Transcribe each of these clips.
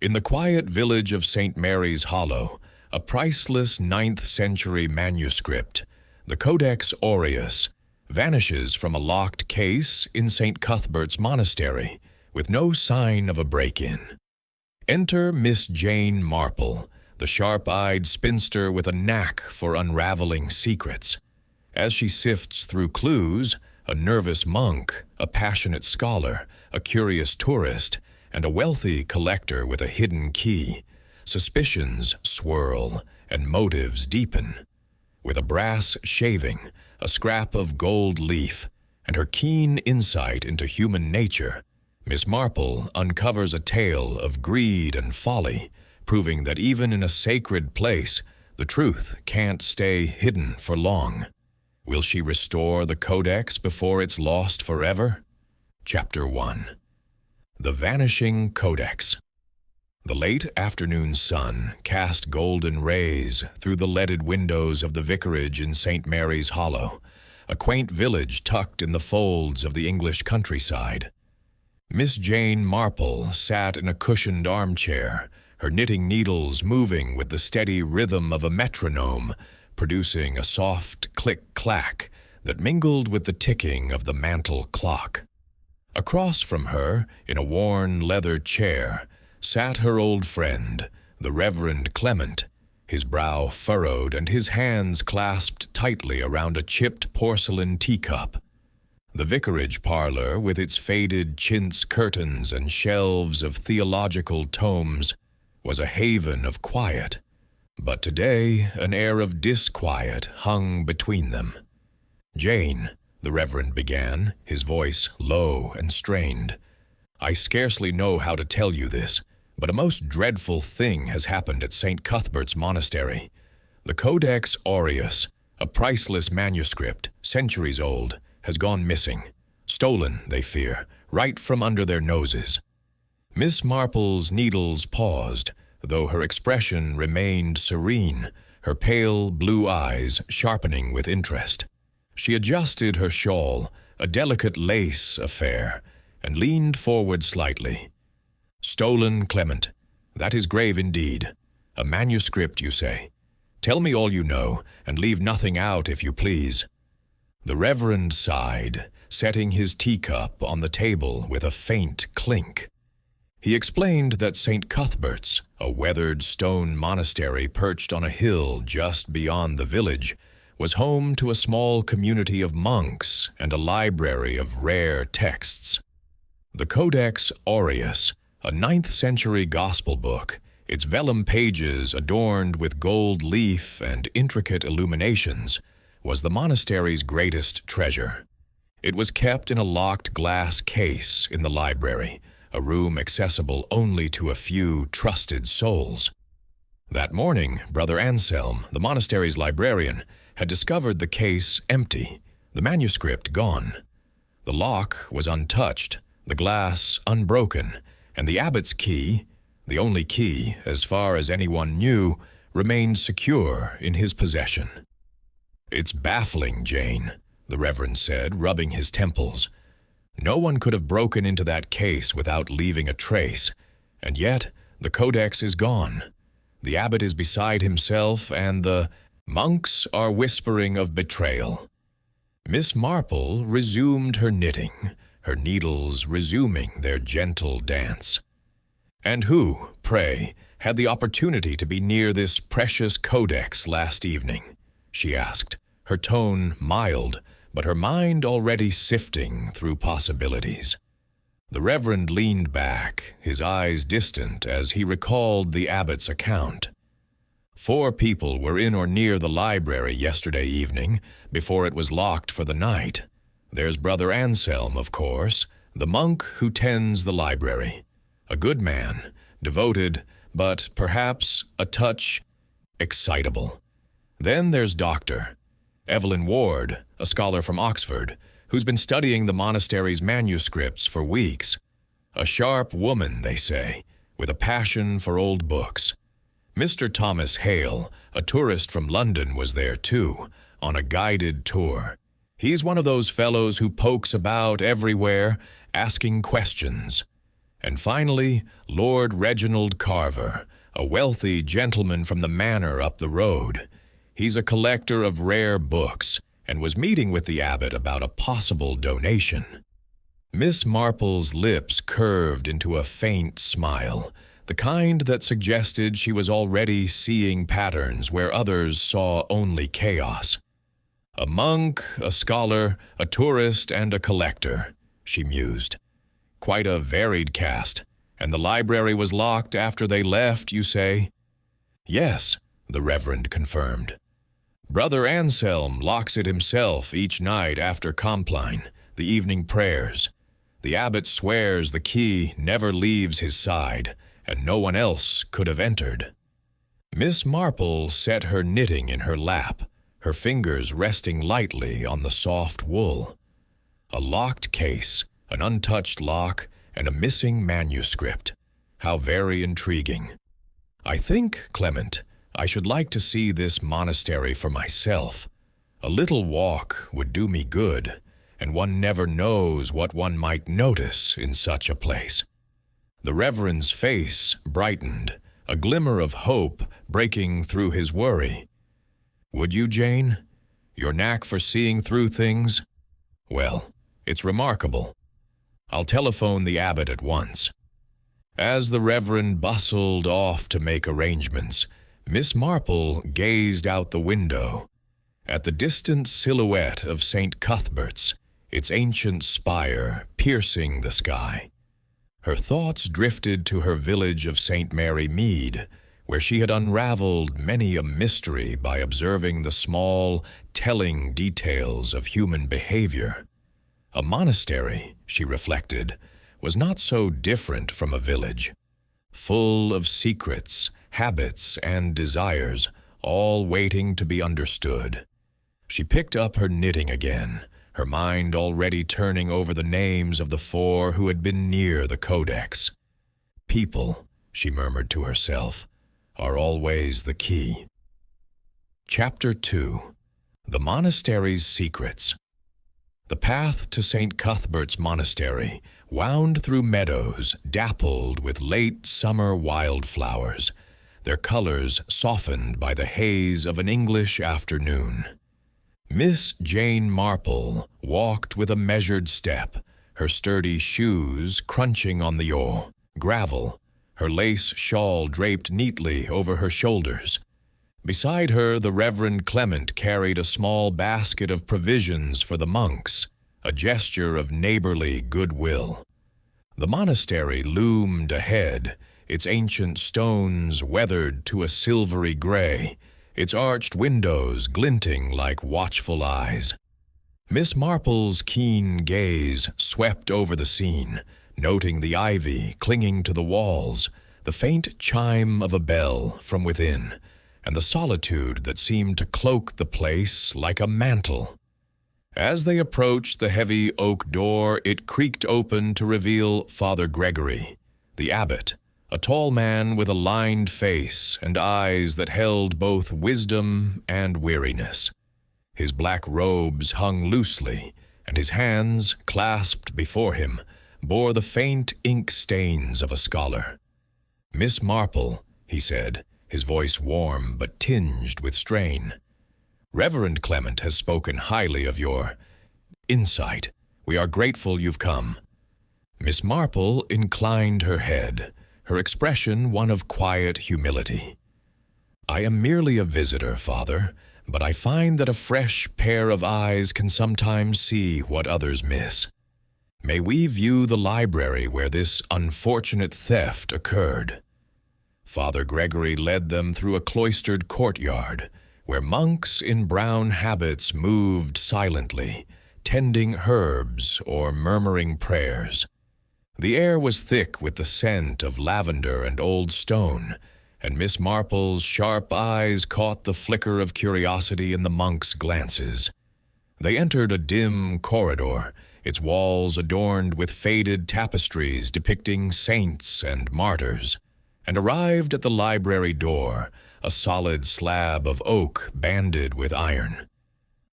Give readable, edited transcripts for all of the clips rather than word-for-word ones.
In the quiet village of St. Mary's Hollow, a priceless 9th-century manuscript, the Codex Aureus, vanishes from a locked case in St. Cuthbert's Monastery, with no sign of a break-in. Enter Miss Jane Marple, the sharp-eyed spinster with a knack for unraveling secrets. As she sifts through clues, a nervous monk, a passionate scholar, a curious tourist, and a wealthy collector with a hidden key, suspicions swirl and motives deepen. With a brass shaving, a scrap of gold leaf, and her keen insight into human nature, Miss Marple uncovers a tale of greed and folly, proving that even in a sacred place, the truth can't stay hidden for long. Will she restore the Codex before it's lost forever? Chapter 1. The Vanishing Codex. The late afternoon sun cast golden rays through the leaded windows of the vicarage in St. Mary's Hollow, a quaint village tucked in the folds of the English countryside. Miss Jane Marple sat in a cushioned armchair, her knitting needles moving with the steady rhythm of a metronome, producing a soft click-clack that mingled with the ticking of the mantel clock. Across from her, in a worn leather chair, sat her old friend, the Reverend Clement, his brow furrowed and his hands clasped tightly around a chipped porcelain teacup. The vicarage parlor, with its faded chintz curtains and shelves of theological tomes, was a haven of quiet. But today, an air of disquiet hung between them. "Jane," the Reverend began, his voice low and strained, "I scarcely know how to tell you this, but a most dreadful thing has happened at St. Cuthbert's Monastery. The Codex Aureus, a priceless manuscript, centuries old, has gone missing. Stolen, they fear, right from under their noses." Miss Marple's needles paused, though her expression remained serene, her pale blue eyes sharpening with interest. She adjusted her shawl, a delicate lace affair, and leaned forward slightly. "Stolen, Clement. That is grave indeed. A manuscript, you say. Tell me all you know, and leave nothing out if you please." The Reverend sighed, setting his teacup on the table with a faint clink. He explained that St. Cuthbert's, a weathered stone monastery perched on a hill just beyond the village, was home to a small community of monks and a library of rare texts. The Codex Aureus, a 9th-century gospel book, its vellum pages adorned with gold leaf and intricate illuminations, was the monastery's greatest treasure. It was kept in a locked glass case in the library, a room accessible only to a few trusted souls. That morning, Brother Anselm, the monastery's librarian, had discovered the case empty, the manuscript gone. The lock was untouched, the glass unbroken, and the abbot's key, the only key, as far as anyone knew, remained secure in his possession. "It's baffling, Jane," the Reverend said, rubbing his temples. "No one could have broken into that case without leaving a trace, and yet the Codex is gone. The abbot is beside himself, and the monks are whispering of betrayal." Miss Marple resumed her knitting, her needles resuming their gentle dance. "And who, pray, had the opportunity to be near this precious Codex last evening?" she asked, her tone mild, but her mind already sifting through possibilities. The Reverend leaned back, his eyes distant as he recalled the abbot's account. 4 people were in or near the library yesterday evening, before it was locked for the night. There's Brother Anselm, of course, the monk who tends the library. A good man, devoted, but perhaps a touch excitable. Then there's Dr. Evelyn Ward, a scholar from Oxford, who's been studying the monastery's manuscripts for weeks. A sharp woman, they say, with a passion for old books. Mr. Thomas Hale, a tourist from London, was there too, on a guided tour. He's one of those fellows who pokes about everywhere, asking questions. And finally, Lord Reginald Carver, a wealthy gentleman from the manor up the road. He's a collector of rare books and was meeting with the abbot about a possible donation. Miss Marple's lips curved into a faint smile, the kind that suggested she was already seeing patterns where others saw only chaos. A monk, a scholar, a tourist, and a collector, she mused. Quite a varied cast. And the library was locked after they left, you say? Yes, the Reverend confirmed. Brother Anselm locks it himself each night after Compline, the evening prayers. The abbot swears the key never leaves his side, and no one else could have entered. Miss Marple set her knitting in her lap, her fingers resting lightly on the soft wool. A locked case, an untouched lock, and a missing manuscript. How very intriguing. I think, Clement, I should like to see this monastery for myself. A little walk would do me good, and one never knows what one might notice in such a place. The Reverend's face brightened, a glimmer of hope breaking through his worry. Would you, Jane? Your knack for seeing through things? Well, it's remarkable. I'll telephone the abbot at once. As the Reverend bustled off to make arrangements, Miss Marple gazed out the window. At the distant silhouette of St. Cuthbert's, its ancient spire piercing the sky. Her thoughts drifted to her village of St. Mary Mead, where she had unraveled many a mystery by observing the small, telling details of human behavior. A monastery, she reflected, was not so different from a village, full of secrets, habits, and desires, all waiting to be understood. She picked up her knitting again, her mind already turning over the names of the 4 who had been near the codex. People, she murmured to herself, are always the key. Chapter 2. The Monastery's Secrets. The path to St. Cuthbert's Monastery wound through meadows dappled with late summer wildflowers, their colors softened by the haze of an English afternoon. Miss Jane Marple walked with a measured step, her sturdy shoes crunching on the gravel, her lace shawl draped neatly over her shoulders. Beside her, the Reverend Clement carried a small basket of provisions for the monks, a gesture of neighborly goodwill. The monastery loomed ahead, its ancient stones weathered to a silvery gray, its arched windows glinting like watchful eyes. Miss Marple's keen gaze swept over the scene, noting the ivy clinging to the walls, the faint chime of a bell from within, and the solitude that seemed to cloak the place like a mantle. As they approached the heavy oak door, it creaked open to reveal Father Gregory, the abbot, a tall man with a lined face and eyes that held both wisdom and weariness. His black robes hung loosely, and his hands, clasped before him, bore the faint ink stains of a scholar. "Miss Marple," he said, his voice warm but tinged with strain. "Reverend Clement has spoken highly of your insight. We are grateful you've come." Miss Marple inclined her head, her expression one of quiet humility. "I am merely a visitor, Father, but I find that a fresh pair of eyes can sometimes see what others miss. May we view the library where this unfortunate theft occurred?" Father Gregory led them through a cloistered courtyard, where monks in brown habits moved silently, tending herbs or murmuring prayers. The air was thick with the scent of lavender and old stone, and Miss Marple's sharp eyes caught the flicker of curiosity in the monks' glances. They entered a dim corridor, its walls adorned with faded tapestries depicting saints and martyrs, and arrived at the library door, a solid slab of oak banded with iron.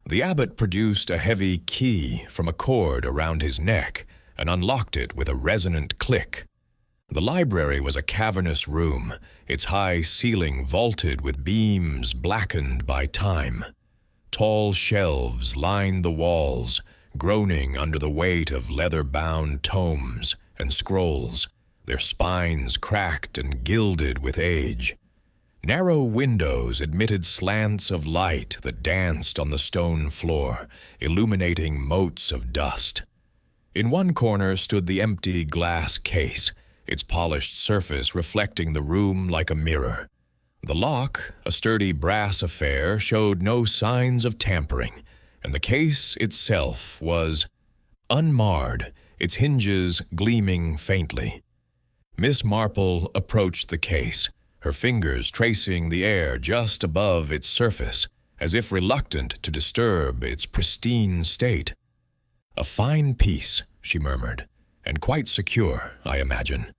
The abbot produced a heavy key from a cord around his neck and unlocked it with a resonant click. The library was a cavernous room, its high ceiling vaulted with beams blackened by time. Tall shelves lined the walls, groaning under the weight of leather-bound tomes and scrolls, their spines cracked and gilded with age. Narrow windows admitted slants of light that danced on the stone floor, illuminating motes of dust. In one corner stood the empty glass case, its polished surface reflecting the room like a mirror. The lock, a sturdy brass affair, showed no signs of tampering, and the case itself was unmarred, its hinges gleaming faintly. Miss Marple approached the case, her fingers tracing the air just above its surface, as if reluctant to disturb its pristine state. "A fine piece," she murmured, "and quite secure, I imagine.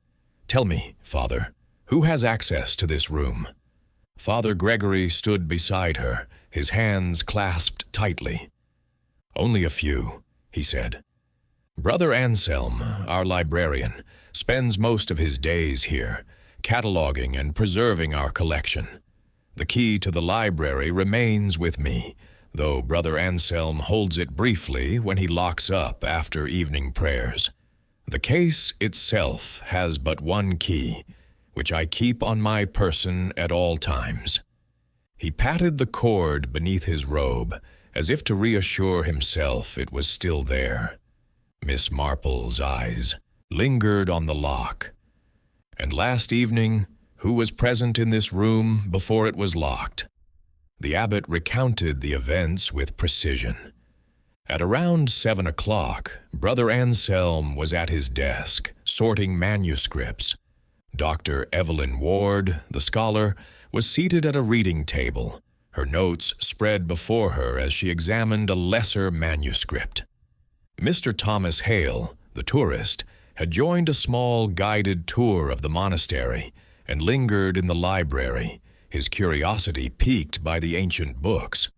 Tell me, Father, who has access to this room?" Father Gregory stood beside her, his hands clasped tightly. "Only a few," he said. "Brother Anselm, our librarian, spends most of his days here, cataloging and preserving our collection. The key to the library remains with me, though Brother Anselm holds it briefly when he locks up after evening prayers. The case itself has but one key, which I keep on my person at all times." He patted the cord beneath his robe, as if to reassure himself it was still there. Miss Marple's eyes lingered on the lock. "And last evening, who was present in this room before it was locked?" The abbot recounted the events with precision. At around 7 o'clock, Brother Anselm was at his desk, sorting manuscripts. Dr. Evelyn Ward, the scholar, was seated at a reading table, her notes spread before her as she examined a lesser manuscript. Mr. Thomas Hale, the tourist, had joined a small guided tour of the monastery and lingered in the library, his curiosity piqued by the ancient books.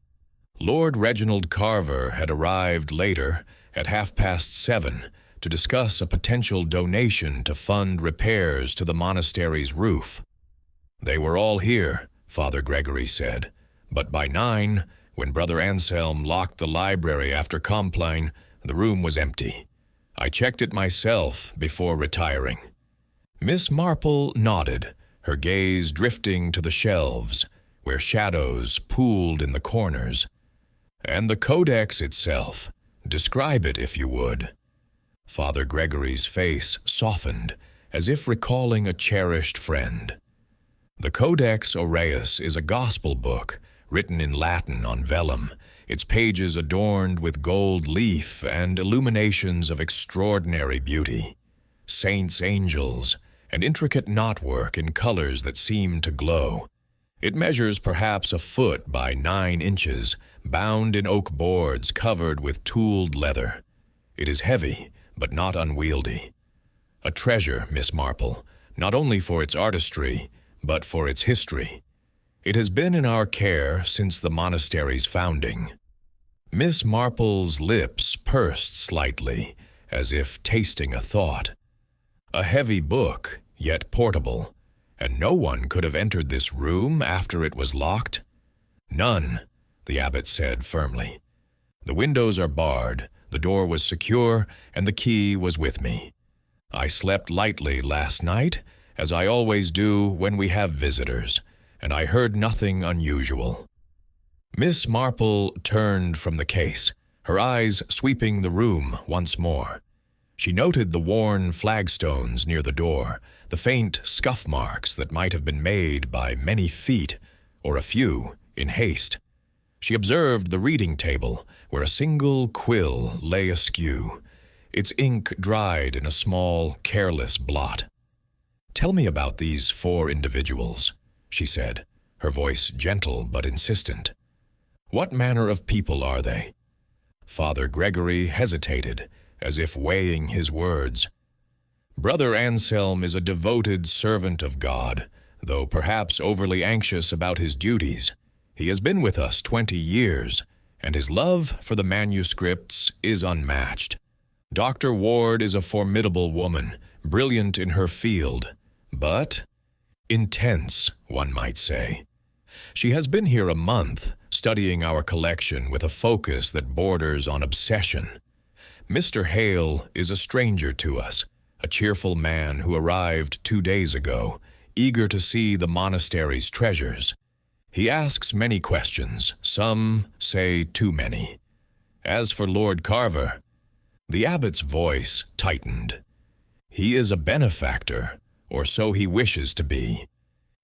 Lord Reginald Carver had arrived later, at 7:30, to discuss a potential donation to fund repairs to the monastery's roof. "They were all here," Father Gregory said, "but by 9, when Brother Anselm locked the library after Compline, the room was empty. I checked it myself before retiring." Miss Marple nodded, her gaze drifting to the shelves, where shadows pooled in the corners. "And the codex itself. Describe it, if you would." Father Gregory's face softened, as if recalling a cherished friend. "The Codex Aureus is a gospel book, written in Latin on vellum, its pages adorned with gold leaf and illuminations of extraordinary beauty. Saints, angels, and intricate knotwork in colors that seem to glow. It measures perhaps a foot by 9 inches, bound in oak boards covered with tooled leather. It is heavy, but not unwieldy. A treasure, Miss Marple, not only for its artistry, but for its history. It has been in our care since the monastery's founding." Miss Marple's lips pursed slightly, as if tasting a thought. A heavy book, yet portable, and no one could have entered this room after it was locked? "None," the abbot said firmly. "The windows are barred, the door was secure, and the key was with me. I slept lightly last night, as I always do when we have visitors, and I heard nothing unusual." Miss Marple turned from the case, her eyes sweeping the room once more. She noted the worn flagstones near the door, the faint scuff marks that might have been made by many feet, or a few, in haste. She observed the reading table, where a single quill lay askew, its ink dried in a small, careless blot. "Tell me about these 4 individuals," she said, her voice gentle but insistent. "What manner of people are they?" Father Gregory hesitated, as if weighing his words. "Brother Anselm is a devoted servant of God, though perhaps overly anxious about his duties. He has been with us 20 years, and his love for the manuscripts is unmatched. Dr. Ward is a formidable woman, brilliant in her field, but intense, one might say. She has been here a month, studying our collection with a focus that borders on obsession. Mr. Hale is a stranger to us, a cheerful man who arrived 2 days ago, eager to see the monastery's treasures. He asks many questions, some say too many. As for Lord Carver, the abbot's voice tightened. He is a benefactor, or so he wishes to be.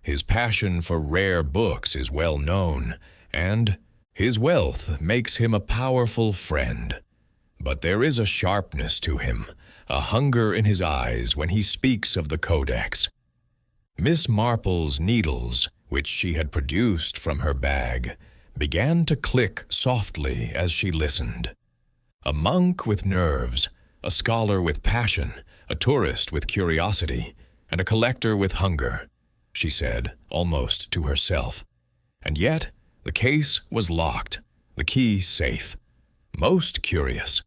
His passion for rare books is well known, and his wealth makes him a powerful friend. But there is a sharpness to him, a hunger in his eyes when he speaks of the Codex. Miss Marple's needles, which she had produced from her bag, began to click softly as she listened. A monk with nerves, a scholar with passion, a tourist with curiosity, and a collector with hunger, she said, almost to herself. And yet, the case was locked, the key safe. Most curious.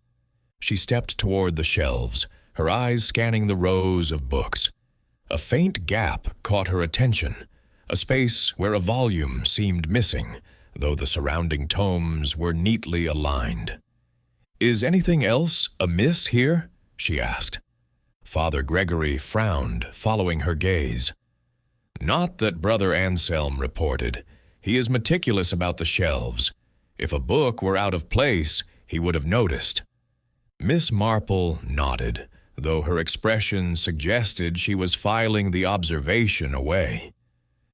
She stepped toward the shelves, her eyes scanning the rows of books. A faint gap caught her attention, a space where a volume seemed missing, though the surrounding tomes were neatly aligned. "Is anything else amiss here?" she asked. Father Gregory frowned, following her gaze. "Not that Brother Anselm reported. He is meticulous about the shelves. If a book were out of place, he would have noticed." Miss Marple nodded, though her expression suggested she was filing the observation away.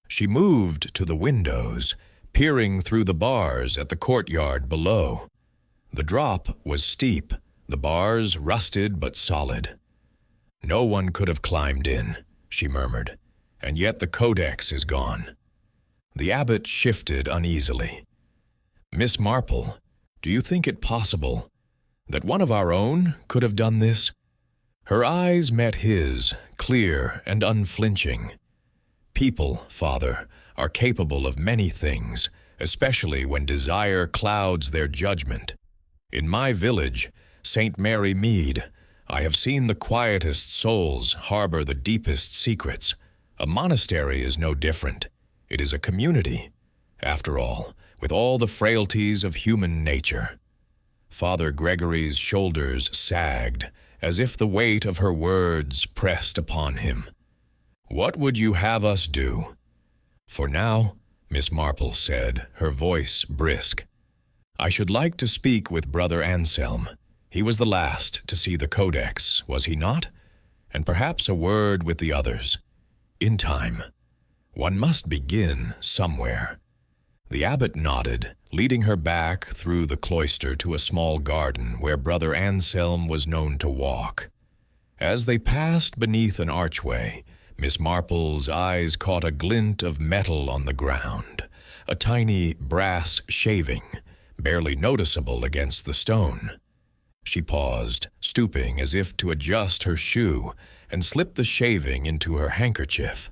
She moved to the windows, peering through the bars at the courtyard below. The drop was steep, the bars rusted but solid. "No one could have climbed in," she murmured, "and yet the Codex is gone." The abbot shifted uneasily. "Miss Marple, do you think it possible that one of our own could have done this?" Her eyes met his, clear and unflinching. "People, Father, are capable of many things, especially when desire clouds their judgment. In my village, St. Mary Mead, I have seen the quietest souls harbor the deepest secrets. A monastery is no different. It is a community, after all, with all the frailties of human nature." Father Gregory's shoulders sagged, as if the weight of her words pressed upon him. "What would you have us do?" "For now," Miss Marple said, her voice brisk, "I should like to speak with Brother Anselm. He was the last to see the Codex, was he not? And perhaps a word with the others. In time. One must begin somewhere." The abbot nodded, leading her back through the cloister to a small garden where Brother Anselm was known to walk. As they passed beneath an archway, Miss Marple's eyes caught a glint of metal on the ground, a tiny brass shaving, barely noticeable against the stone. She paused, stooping as if to adjust her shoe, and slipped the shaving into her handkerchief.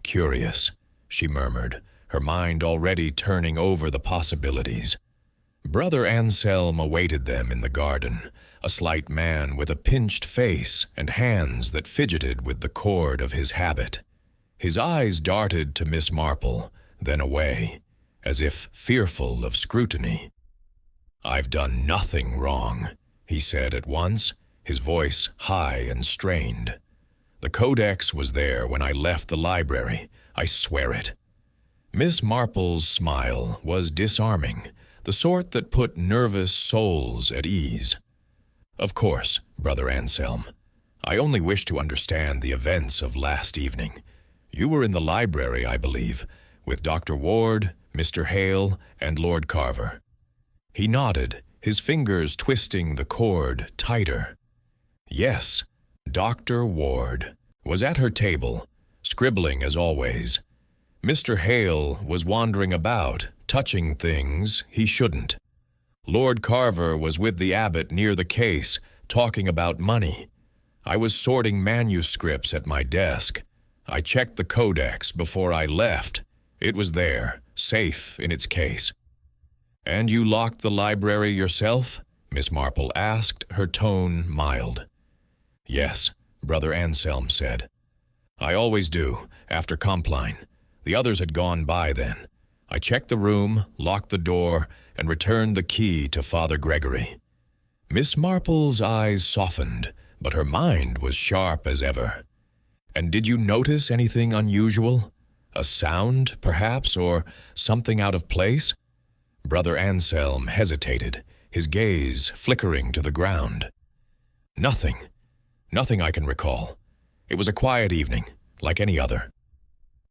"Curious," she murmured, her mind already turning over the possibilities. Brother Anselm awaited them in the garden, a slight man with a pinched face and hands that fidgeted with the cord of his habit. His eyes darted to Miss Marple, then away, as if fearful of scrutiny. "I've done nothing wrong," he said at once, his voice high and strained. "The Codex was there when I left the library, I swear it." Miss Marple's smile was disarming, the sort that put nervous souls at ease. "Of course, Brother Anselm. I only wish to understand the events of last evening. You were in the library, I believe, with Dr. Ward, Mr. Hale, and Lord Carver." He nodded, his fingers twisting the cord tighter. Yes, Dr. Ward was at her table, scribbling as always. Mr. Hale was wandering about, touching things he shouldn't. Lord Carver was with the abbot near the case, talking about money. I was sorting manuscripts at my desk. I checked the Codex before I left. It was there, safe in its case. "And you locked the library yourself?" Miss Marple asked, her tone mild. "Yes," Brother Anselm said. "I always do, after Compline. The others had gone by then. I checked the room, locked the door, and returned the key to Father Gregory." Miss Marple's eyes softened, but her mind was sharp as ever. "And did you notice anything unusual? A sound, perhaps, or something out of place?" Brother Anselm hesitated, his gaze flickering to the ground. "Nothing. Nothing I can recall. It was a quiet evening, like any other."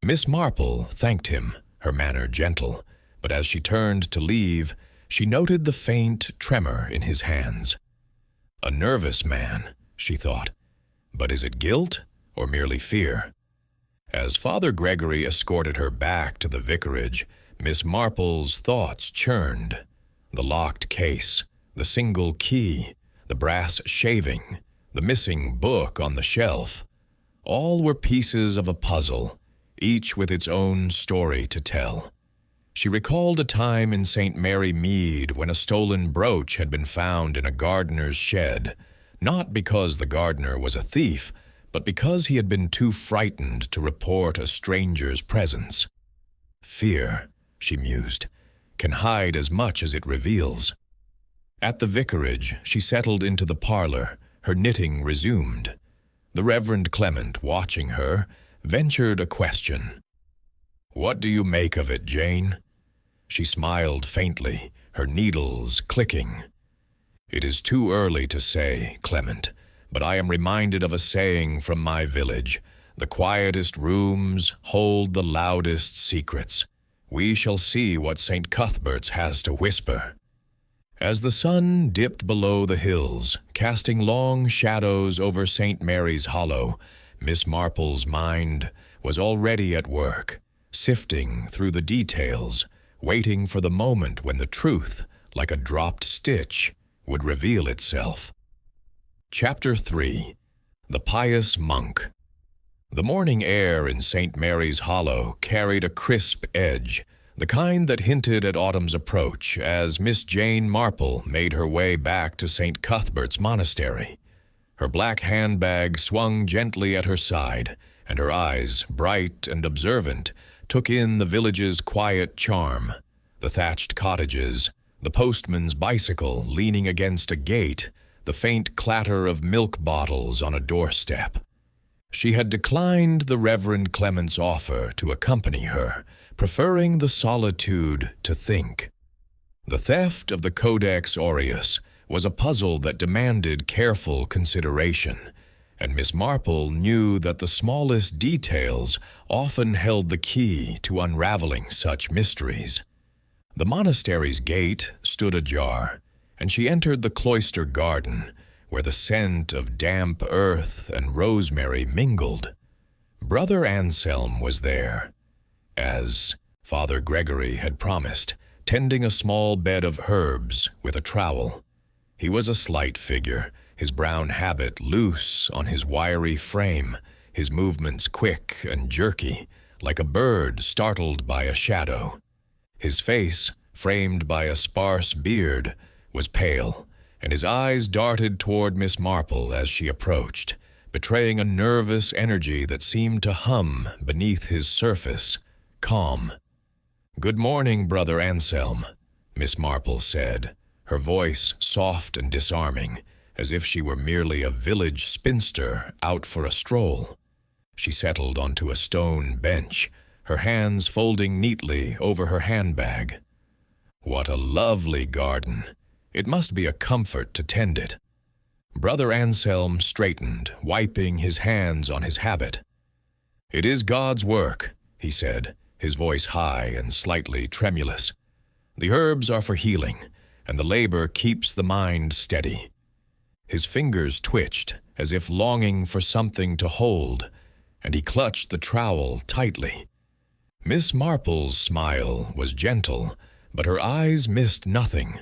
Miss Marple thanked him, her manner gentle, but as she turned to leave, she noted the faint tremor in his hands. A nervous man, she thought, but is it guilt or merely fear? As Father Gregory escorted her back to the vicarage, Miss Marple's thoughts churned. The locked case, the single key, the brass shaving, the missing book on the shelf, all were pieces of a puzzle, each with its own story to tell. She recalled a time in St. Mary Mead when a stolen brooch had been found in a gardener's shed, not because the gardener was a thief, but because he had been too frightened to report a stranger's presence. Fear, she mused, can hide as much as it reveals. At the vicarage, she settled into the parlor, her knitting resumed. The Reverend Clement, watching her, ventured a question. "What do you make of it, Jane?" She smiled faintly, her needles clicking. "It is too early to say, Clement, but I am reminded of a saying from my village. The quietest rooms hold the loudest secrets. We shall see what St. Cuthbert's has to whisper." As the sun dipped below the hills, casting long shadows over St. Mary's Hollow, Miss Marple's mind was already at work, sifting through the details, waiting for the moment when the truth, like a dropped stitch, would reveal itself. Chapter 3. The Pious Monk. The morning air in St. Mary's Hollow carried a crisp edge, the kind that hinted at autumn's approach as Miss Jane Marple made her way back to St. Cuthbert's monastery. Her black handbag swung gently at her side, and her eyes, bright and observant, took in the village's quiet charm, the thatched cottages, the postman's bicycle leaning against a gate, the faint clatter of milk bottles on a doorstep. She had declined the Reverend Clement's offer to accompany her, preferring the solitude to think. The theft of the Codex Aureus was a puzzle that demanded careful consideration, and Miss Marple knew that the smallest details often held the key to unraveling such mysteries. The monastery's gate stood ajar, and she entered the cloister garden, where the scent of damp earth and rosemary mingled. Brother Anselm was there, as Father Gregory had promised, tending a small bed of herbs with a trowel. He was a slight figure, his brown habit loose on his wiry frame, his movements quick and jerky, like a bird startled by a shadow. His face, framed by a sparse beard, was pale, and his eyes darted toward Miss Marple as she approached, betraying a nervous energy that seemed to hum beneath his surface, calm. "Good morning, Brother Anselm," Miss Marple said, her voice soft and disarming, as if she were merely a village spinster out for a stroll. She settled onto a stone bench, her hands folding neatly over her handbag. "What a lovely garden! It must be a comfort to tend it." Brother Anselm straightened, wiping his hands on his habit. "It is God's work," he said, his voice high and slightly tremulous. "The herbs are for healing, and the labor keeps the mind steady." His fingers twitched, as if longing for something to hold, and he clutched the trowel tightly. Miss Marple's smile was gentle, but her eyes missed nothing.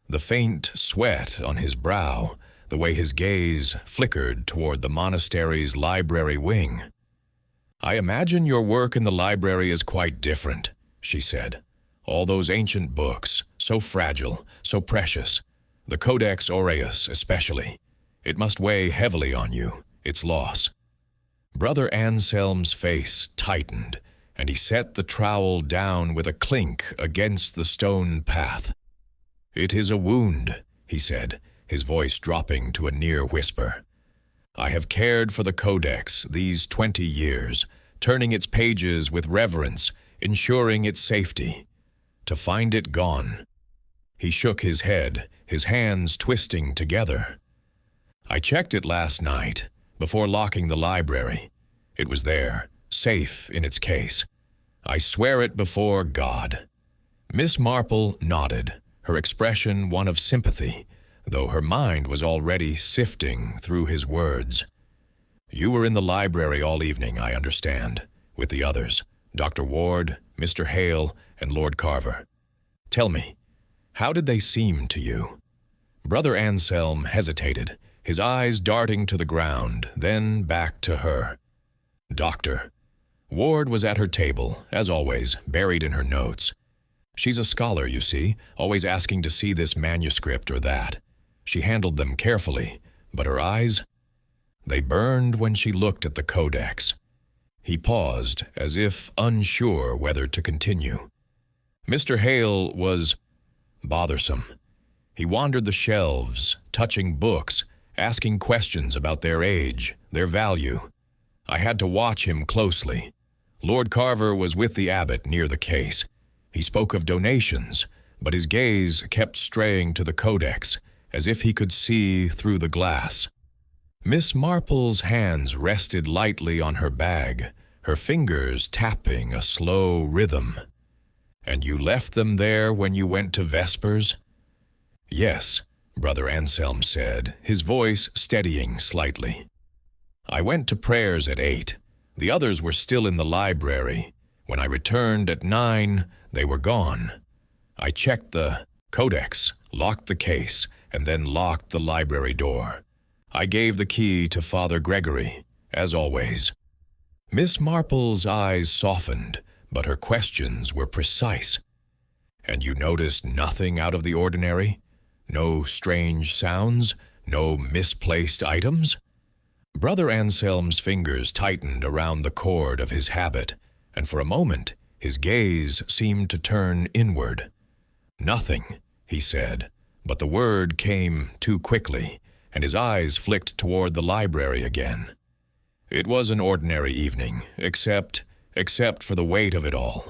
The faint sweat on his brow, the way his gaze flickered toward the monastery's library wing. "I imagine your work in the library is quite different," she said. "All those ancient books, so fragile, so precious. The Codex Aureus especially. It must weigh heavily on you. its loss. Brother Anselm's face tightened, and he set the trowel down with a clink against the stone path. "It is a wound," he said, his voice dropping to a near whisper. "I have cared for the Codex these 20 years, turning its pages with reverence, ensuring its safety. To find it gone." He shook his head, his hands twisting together. "I checked it last night, before locking the library. It was there, safe in its case. I swear it before God." Miss Marple nodded, her expression one of sympathy, though her mind was already sifting through his words. "You were in the library all evening, I understand, with the others, Dr. Ward, Mr. Hale, and Lord Carver. Tell me, how did they seem to you?" Brother Anselm hesitated, his eyes darting to the ground, then back to her. "Doctor." Ward was at her table, as always, buried in her notes. "She's a scholar, you see, always asking to see this manuscript or that. She handled them carefully, but her eyes, they burned when she looked at the Codex." He paused, as if unsure whether to continue. "Mr. Hale was bothersome. He wandered the shelves, touching books, asking questions about their age, their value. I had to watch him closely. Lord Carver was with the abbot near the case. He spoke of donations, but his gaze kept straying to the Codex, as if he could see through the glass." Miss Marple's hands rested lightly on her bag, her fingers tapping a slow rhythm. "And you left them there when you went to Vespers?" "Yes," Brother Anselm said, his voice steadying slightly. "I went to prayers at 8. The others were still in the library. When I returned at 9, they were gone. I checked the Codex, locked the case, and then locked the library door. I gave the key to Father Gregory, as always." Miss Marple's eyes softened, but her questions were precise. "And you noticed nothing out of the ordinary? No strange sounds? No misplaced items?" Brother Anselm's fingers tightened around the cord of his habit, and for a moment his gaze seemed to turn inward. "Nothing," he said, but the word came too quickly, and his eyes flicked toward the library again. "It was an ordinary evening, except for the weight of it all.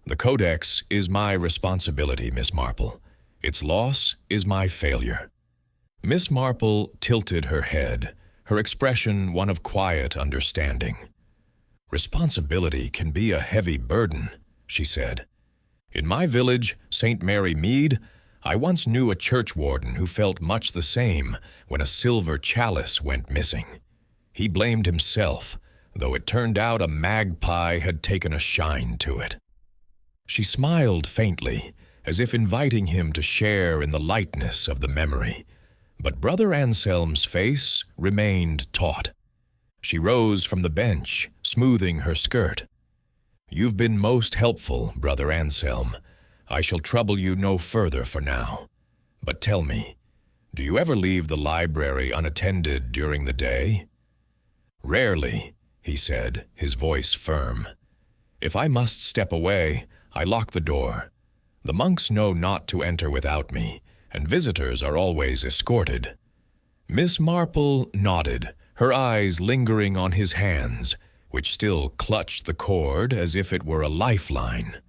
The Codex is my responsibility, Miss Marple. Its loss is my failure." Miss Marple tilted her head, her expression one of quiet understanding. "Responsibility can be a heavy burden," she said. "In my village, St. Mary Mead, I once knew a churchwarden who felt much the same when a silver chalice went missing. He blamed himself, though it turned out a magpie had taken a shine to it." She smiled faintly, as if inviting him to share in the lightness of the memory, but Brother Anselm's face remained taut. She rose from the bench, smoothing her skirt. "You've been most helpful, Brother Anselm. I shall trouble you no further for now. But tell me, do you ever leave the library unattended during the day?" "Rarely," he said, his voice firm. "If I must step away, I lock the door. The monks know not to enter without me, and visitors are always escorted." Miss Marple nodded, her eyes lingering on his hands, which still clutched the cord as if it were a lifeline.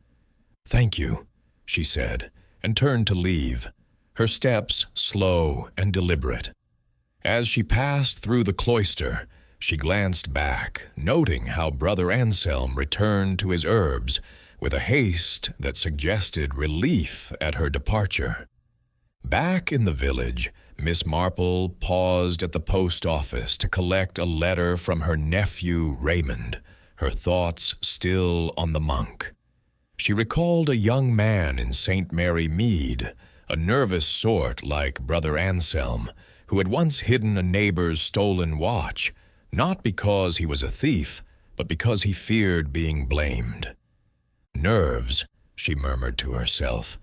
"Thank you," she said, and turned to leave, her steps slow and deliberate. As she passed through the cloister, she glanced back, noting how Brother Anselm returned to his herbs with a haste that suggested relief at her departure. Back in the village, Miss Marple paused at the post office to collect a letter from her nephew Raymond, her thoughts still on the monk. She recalled a young man in St. Mary Mead, a nervous sort like Brother Anselm, who had once hidden a neighbor's stolen watch, not because he was a thief, but because he feared being blamed. "Nerves," she murmured to herself,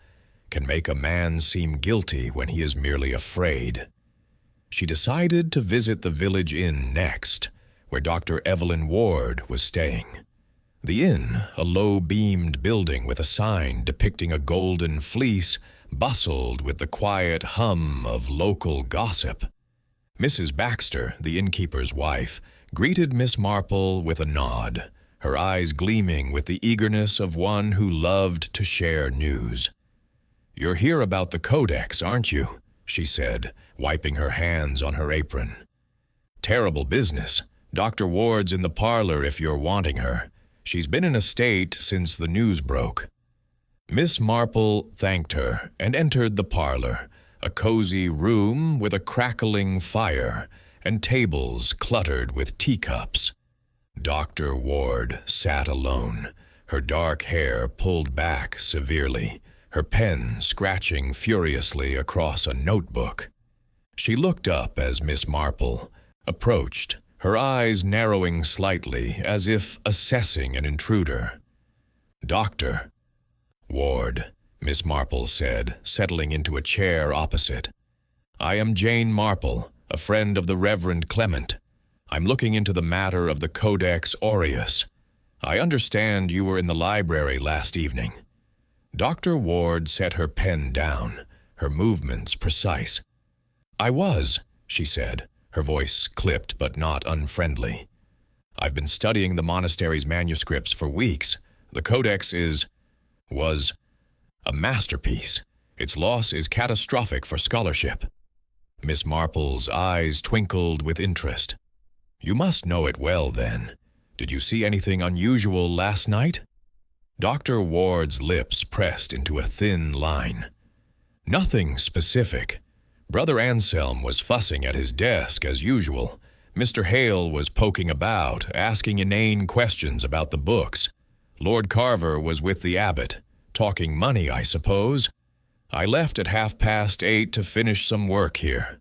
"can make a man seem guilty when he is merely afraid." she decided to visit the village inn next, where Dr. Evelyn Ward was staying. The inn, a low-beamed building with a sign depicting a golden fleece, bustled with the quiet hum of local gossip. Mrs. Baxter, the innkeeper's wife, greeted Miss Marple with a nod, her eyes gleaming with the eagerness of one who loved to share news. "You're here about the codex, aren't you?" she said, wiping her hands on her apron. "Terrible business. Dr. Ward's in the parlor if you're wanting her. She's been in a state since the news broke." Miss Marple thanked her and entered the parlor, a cozy room with a crackling fire and tables cluttered with teacups. Dr. Ward sat alone, her dark hair pulled back severely, her pen scratching furiously across a notebook. She looked up as Miss Marple approached, her eyes narrowing slightly as if assessing an intruder. "Doctor Ward," Miss Marple said, settling into a chair opposite. "I am Jane Marple, a friend of the Reverend Clement. I'm looking into the matter of the Codex Aureus. I understand you were in the library last evening." Dr. Ward set her pen down, her movements precise. "I was," she said, her voice clipped but not unfriendly. "I've been studying the monastery's manuscripts for weeks. The Codex was a masterpiece. Its loss is catastrophic for scholarship." Miss Marple's eyes twinkled with interest. "You must know it well, then. Did you see anything unusual last night?" Dr. Ward's lips pressed into a thin line. "Nothing specific. Brother Anselm was fussing at his desk as usual. Mr. Hale was poking about, asking inane questions about the books. Lord Carver was with the abbot, talking money, I suppose. I left at 8:30 to finish some work here."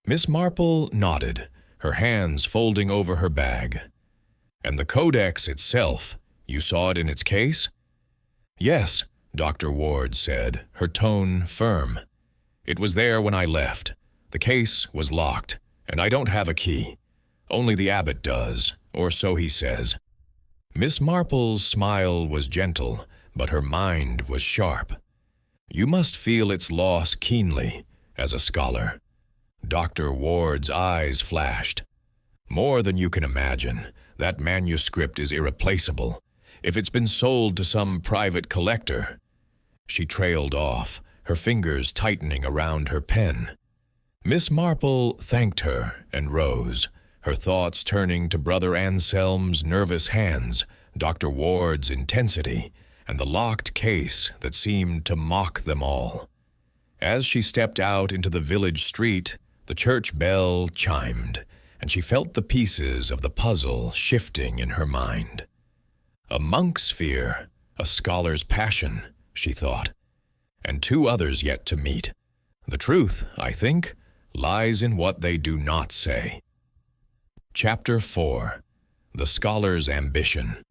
Miss Marple nodded, her hands folding over her bag. "And the Codex itself, you saw it in its case?" "Yes," Dr. Ward said, her tone firm. "It was there when I left. The case was locked, and I don't have a key. Only the abbot does, or so he says." Miss Marple's smile was gentle, but her mind was sharp. "You must feel its loss keenly, as a scholar." Dr. Ward's eyes flashed. "More than you can imagine. That manuscript is irreplaceable. If it's been sold to some private collector—" She trailed off, her fingers tightening around her pen. Miss Marple thanked her and rose, her thoughts turning to Brother Anselm's nervous hands, Dr. Ward's intensity, and the locked case that seemed to mock them all. As she stepped out into the village street, the church bell chimed, and she felt the pieces of the puzzle shifting in her mind. A monk's fear, a scholar's passion, she thought, and two others yet to meet. The truth, I think, lies in what they do not say. Chapter 4. The Scholar's Ambition.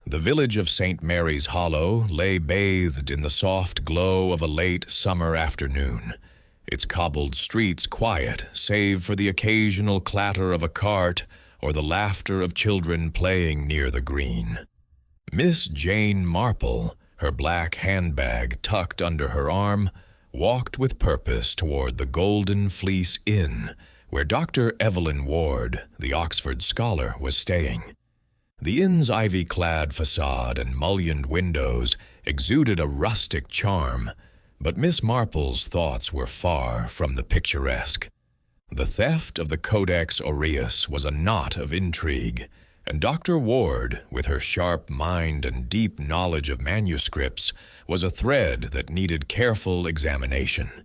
The village of St. Mary's Hollow lay bathed in the soft glow of a late summer afternoon, its cobbled streets quiet save for the occasional clatter of a cart or the laughter of children playing near the green. Miss Jane Marple, her black handbag tucked under her arm, walked with purpose toward the Golden Fleece Inn, where Dr. Evelyn Ward, the Oxford scholar, was staying. The inn's ivy-clad facade and mullioned windows exuded a rustic charm, but Miss Marple's thoughts were far from the picturesque. The theft of the Codex Aureus was a knot of intrigue, and Dr. Ward, with her sharp mind and deep knowledge of manuscripts, was a thread that needed careful examination.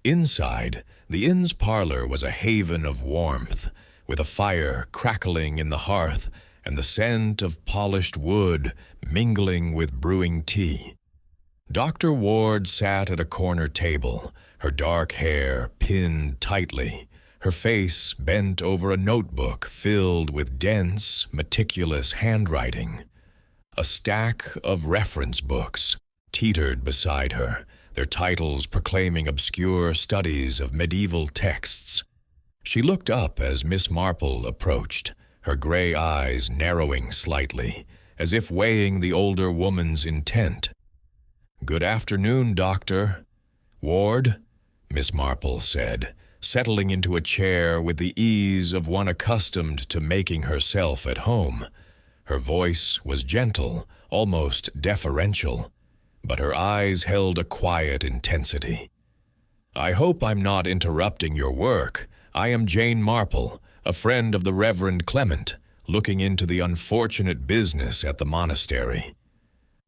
Inside, the inn's parlor was a haven of warmth, with a fire crackling in the hearth and the scent of polished wood mingling with brewing tea. Dr. Ward sat at a corner table, her dark hair pinned tightly, her face bent over a notebook filled with dense, meticulous handwriting. A stack of reference books teetered beside her, their titles proclaiming obscure studies of medieval texts. She looked up as Miss Marple approached, her gray eyes narrowing slightly, as if weighing the older woman's intent. "Good afternoon, Doctor Ward," Miss Marple said, settling into a chair with the ease of one accustomed to making herself at home. Her voice was gentle, almost deferential, but her eyes held a quiet intensity. "I hope I'm not interrupting your work. I am Jane Marple, a friend of the Reverend Clement, looking into the unfortunate business at the monastery."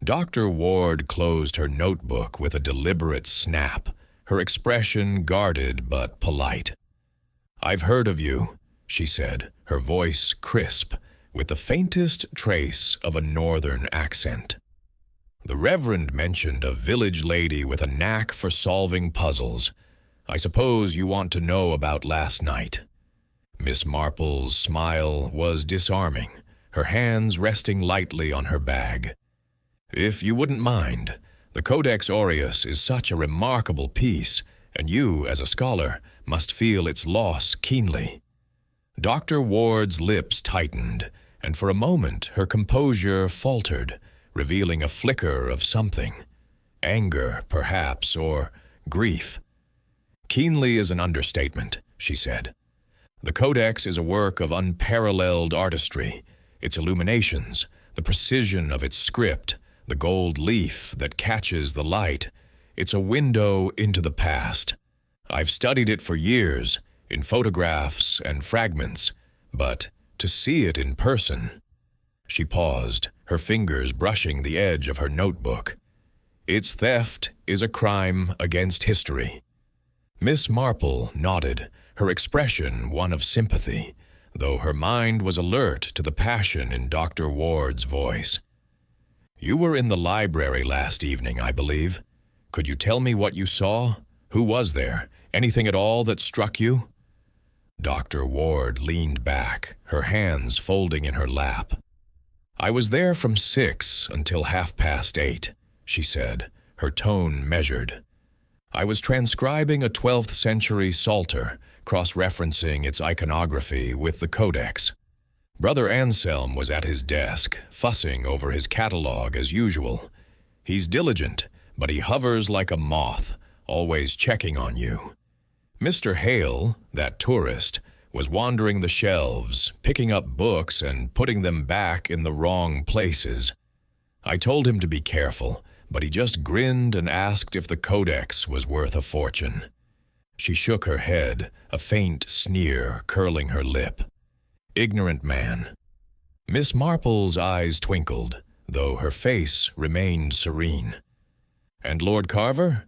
Dr. Ward closed her notebook with a deliberate snap, her expression guarded but polite. "I've heard of you," she said, her voice crisp, with the faintest trace of a northern accent. "The Reverend mentioned a village lady with a knack for solving puzzles. I suppose you want to know about last night." Miss Marple's smile was disarming, her hands resting lightly on her bag. "If you wouldn't mind, the Codex Aureus is such a remarkable piece, and you, as a scholar, must feel its loss keenly." Dr. Ward's lips tightened, and for a moment her composure faltered, revealing a flicker of something. Anger, perhaps, or grief. "Keenly is an understatement," she said. "The Codex is a work of unparalleled artistry. Its illuminations, the precision of its script, the gold leaf that catches the light. It's a window into the past. I've studied it for years, in photographs and fragments, but to see it in person—" She paused, her fingers brushing the edge of her notebook. "Its theft is a crime against history." Miss Marple nodded, her expression one of sympathy, though her mind was alert to the passion in Dr. Ward's voice. "You were in the library last evening, I believe. Could you tell me what you saw? Who was there? Anything at all that struck you?" Dr. Ward leaned back, her hands folding in her lap. "I was there from 6 until 8:30, she said, her tone measured. "I was transcribing a 12th century psalter, cross-referencing its iconography with the Codex. Brother Anselm was at his desk, fussing over his catalog as usual. He's diligent, but he hovers like a moth, always checking on you. Mr. Hale, that tourist, was wandering the shelves, picking up books and putting them back in the wrong places. I told him to be careful, but he just grinned and asked if the Codex was worth a fortune." She shook her head, a faint sneer curling her lip. "Ignorant man." Miss Marple's eyes twinkled, though her face remained serene. "And Lord Carver?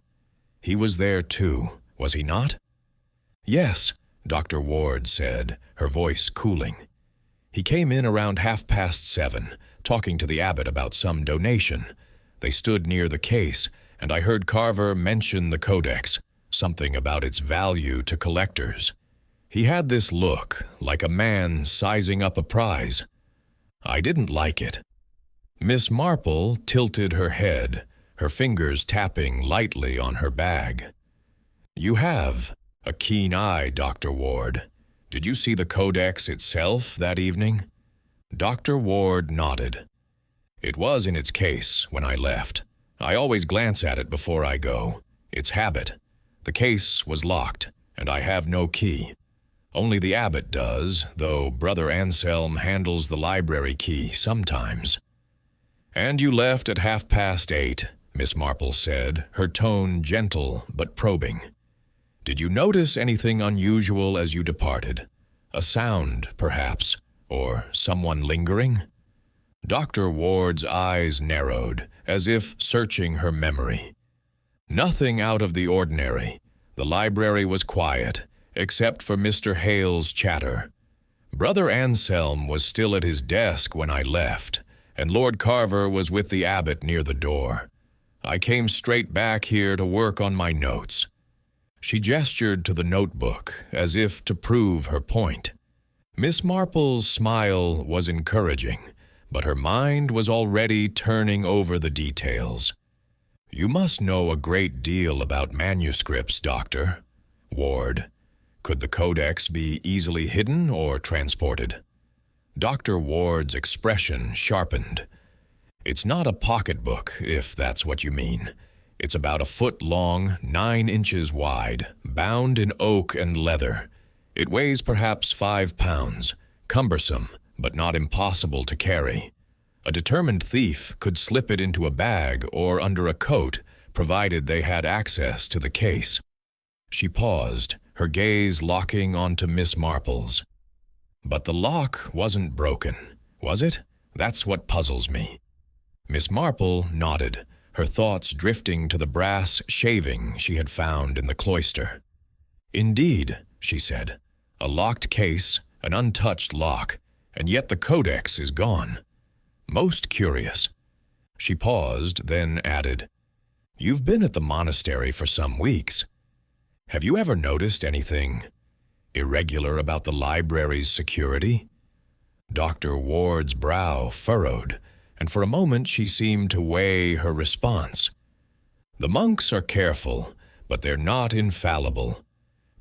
He was there too, was he not?" "Yes," Dr. Ward said, her voice cooling. "He came in around 7:30, talking to the abbot about some donation. They stood near the case, and I heard Carver mention the Codex, something about its value to collectors. He had this look, like a man sizing up a prize. I didn't like it." Miss Marple tilted her head, her fingers tapping lightly on her bag. "You have a keen eye, Dr. Ward. Did you see the Codex itself that evening?" Dr. Ward nodded. "It was in its case when I left. I always glance at it before I go. It's habit. The case was locked, and I have no key. Only the abbot does, though Brother Anselm handles the library key sometimes." "And you left at 8:30, Miss Marple said, her tone gentle but probing. "Did you notice anything unusual as you departed? A sound, perhaps, or someone lingering?" Dr. Ward's eyes narrowed, as if searching her memory. "Nothing out of the ordinary. The library was quiet, except for Mr. Hale's chatter. Brother Anselm was still at his desk when I left, and Lord Carver was with the abbot near the door. I came straight back here to work on my notes." She gestured to the notebook, as if to prove her point. Miss Marple's smile was encouraging, but her mind was already turning over the details. "You must know a great deal about manuscripts, Doctor Ward. Could the codex be easily hidden or transported? Dr. Ward's expression sharpened. It's not a pocketbook, if that's what you mean. It's about a foot long, 9 inches wide, bound in oak and leather. It weighs perhaps 5 pounds, cumbersome, but not impossible to carry. A determined thief could slip it into a bag or under a coat, provided they had access to the case. She paused, her gaze locking onto Miss Marple's. But the lock wasn't broken, was it? That's what puzzles me. Miss Marple nodded, her thoughts drifting to the brass shaving she had found in the cloister. Indeed, she said, a locked case, an untouched lock, and yet the codex is gone. Most curious. She paused, then added, You've been at the monastery for some weeks. Have you ever noticed anything irregular about the library's security? Dr. Ward's brow furrowed, and for a moment she seemed to weigh her response. The monks are careful, but they're not infallible.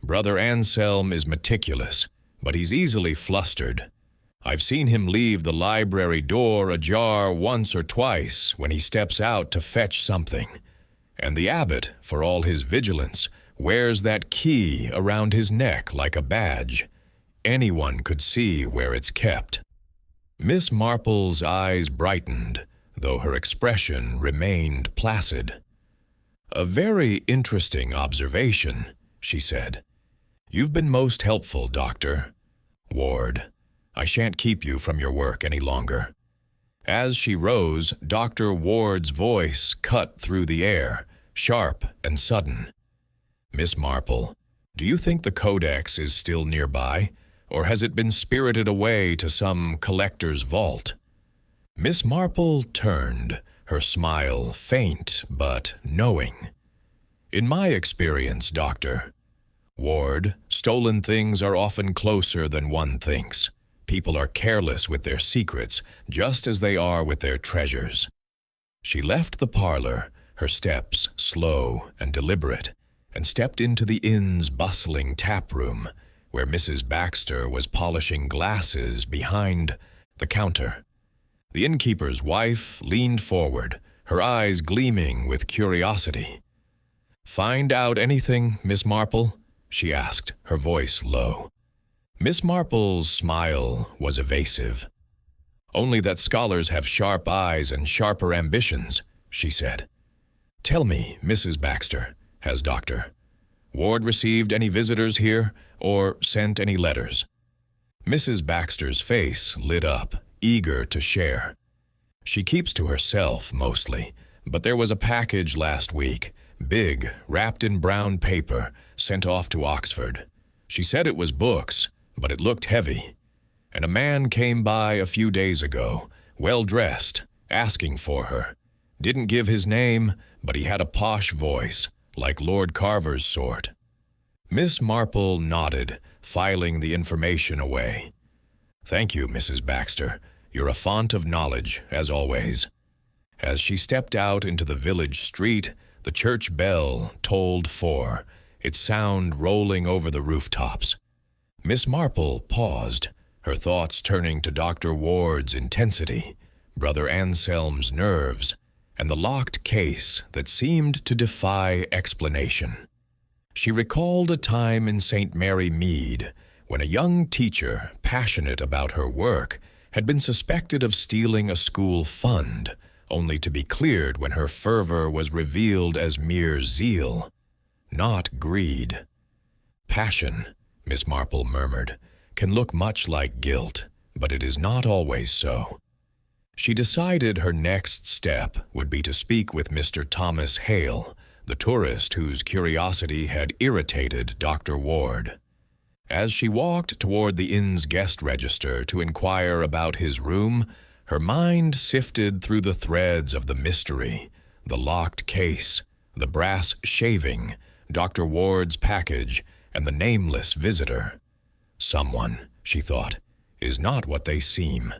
Brother Anselm is meticulous, but he's easily flustered. I've seen him leave the library door ajar once or twice when he steps out to fetch something. And the abbot, for all his vigilance, wears that key around his neck like a badge. Anyone could see where it's kept. Miss Marple's eyes brightened, though her expression remained placid. A very interesting observation, she said. You've been most helpful, Dr. Ward. I shan't keep you from your work any longer. As she rose, Dr. Ward's voice cut through the air, sharp and sudden. Miss Marple, do you think the codex is still nearby, or has it been spirited away to some collector's vault? Miss Marple turned, her smile faint but knowing. In my experience, Dr. Ward, stolen things are often closer than one thinks. People are careless with their secrets, just as they are with their treasures. She left the parlor, her steps slow and deliberate, and stepped into the inn's bustling tap room, where Mrs. Baxter was polishing glasses behind the counter. The innkeeper's wife leaned forward, her eyes gleaming with curiosity. "Find out anything, Miss Marple?" she asked, her voice low. Miss Marple's smile was evasive. "Only that scholars have sharp eyes and sharper ambitions," she said. "Tell me, Mrs. Baxter, has Dr. Ward received any visitors here, or sent any letters?" Mrs. Baxter's face lit up, eager to share. "She keeps to herself, mostly, but there was a package last week, big, wrapped in brown paper, sent off to Oxford. She said it was books, but it looked heavy. And a man came by a few days ago, well-dressed, asking for her. Didn't give his name, but he had a posh voice, like Lord Carver's sort." Miss Marple nodded, filing the information away. "Thank you, Mrs. Baxter. You're a font of knowledge, as always." As she stepped out into the village street, the church bell tolled 4, its sound rolling over the rooftops. Miss Marple paused, her thoughts turning to Dr. Ward's intensity, Brother Anselm's nerves, and the locked case that seemed to defy explanation. She recalled a time in St. Mary Mead when a young teacher, passionate about her work, had been suspected of stealing a school fund, only to be cleared when her fervor was revealed as mere zeal, not greed. "Passion," Miss Marple murmured, "can look much like guilt, but it is not always so." She decided her next step would be to speak with Mr. Thomas Hale, the tourist whose curiosity had irritated Dr. Ward. As she walked toward the inn's guest register to inquire about his room, her mind sifted through the threads of the mystery, the locked case, the brass shaving, Dr. Ward's package, and the nameless visitor. Someone, she thought, is not what they seem,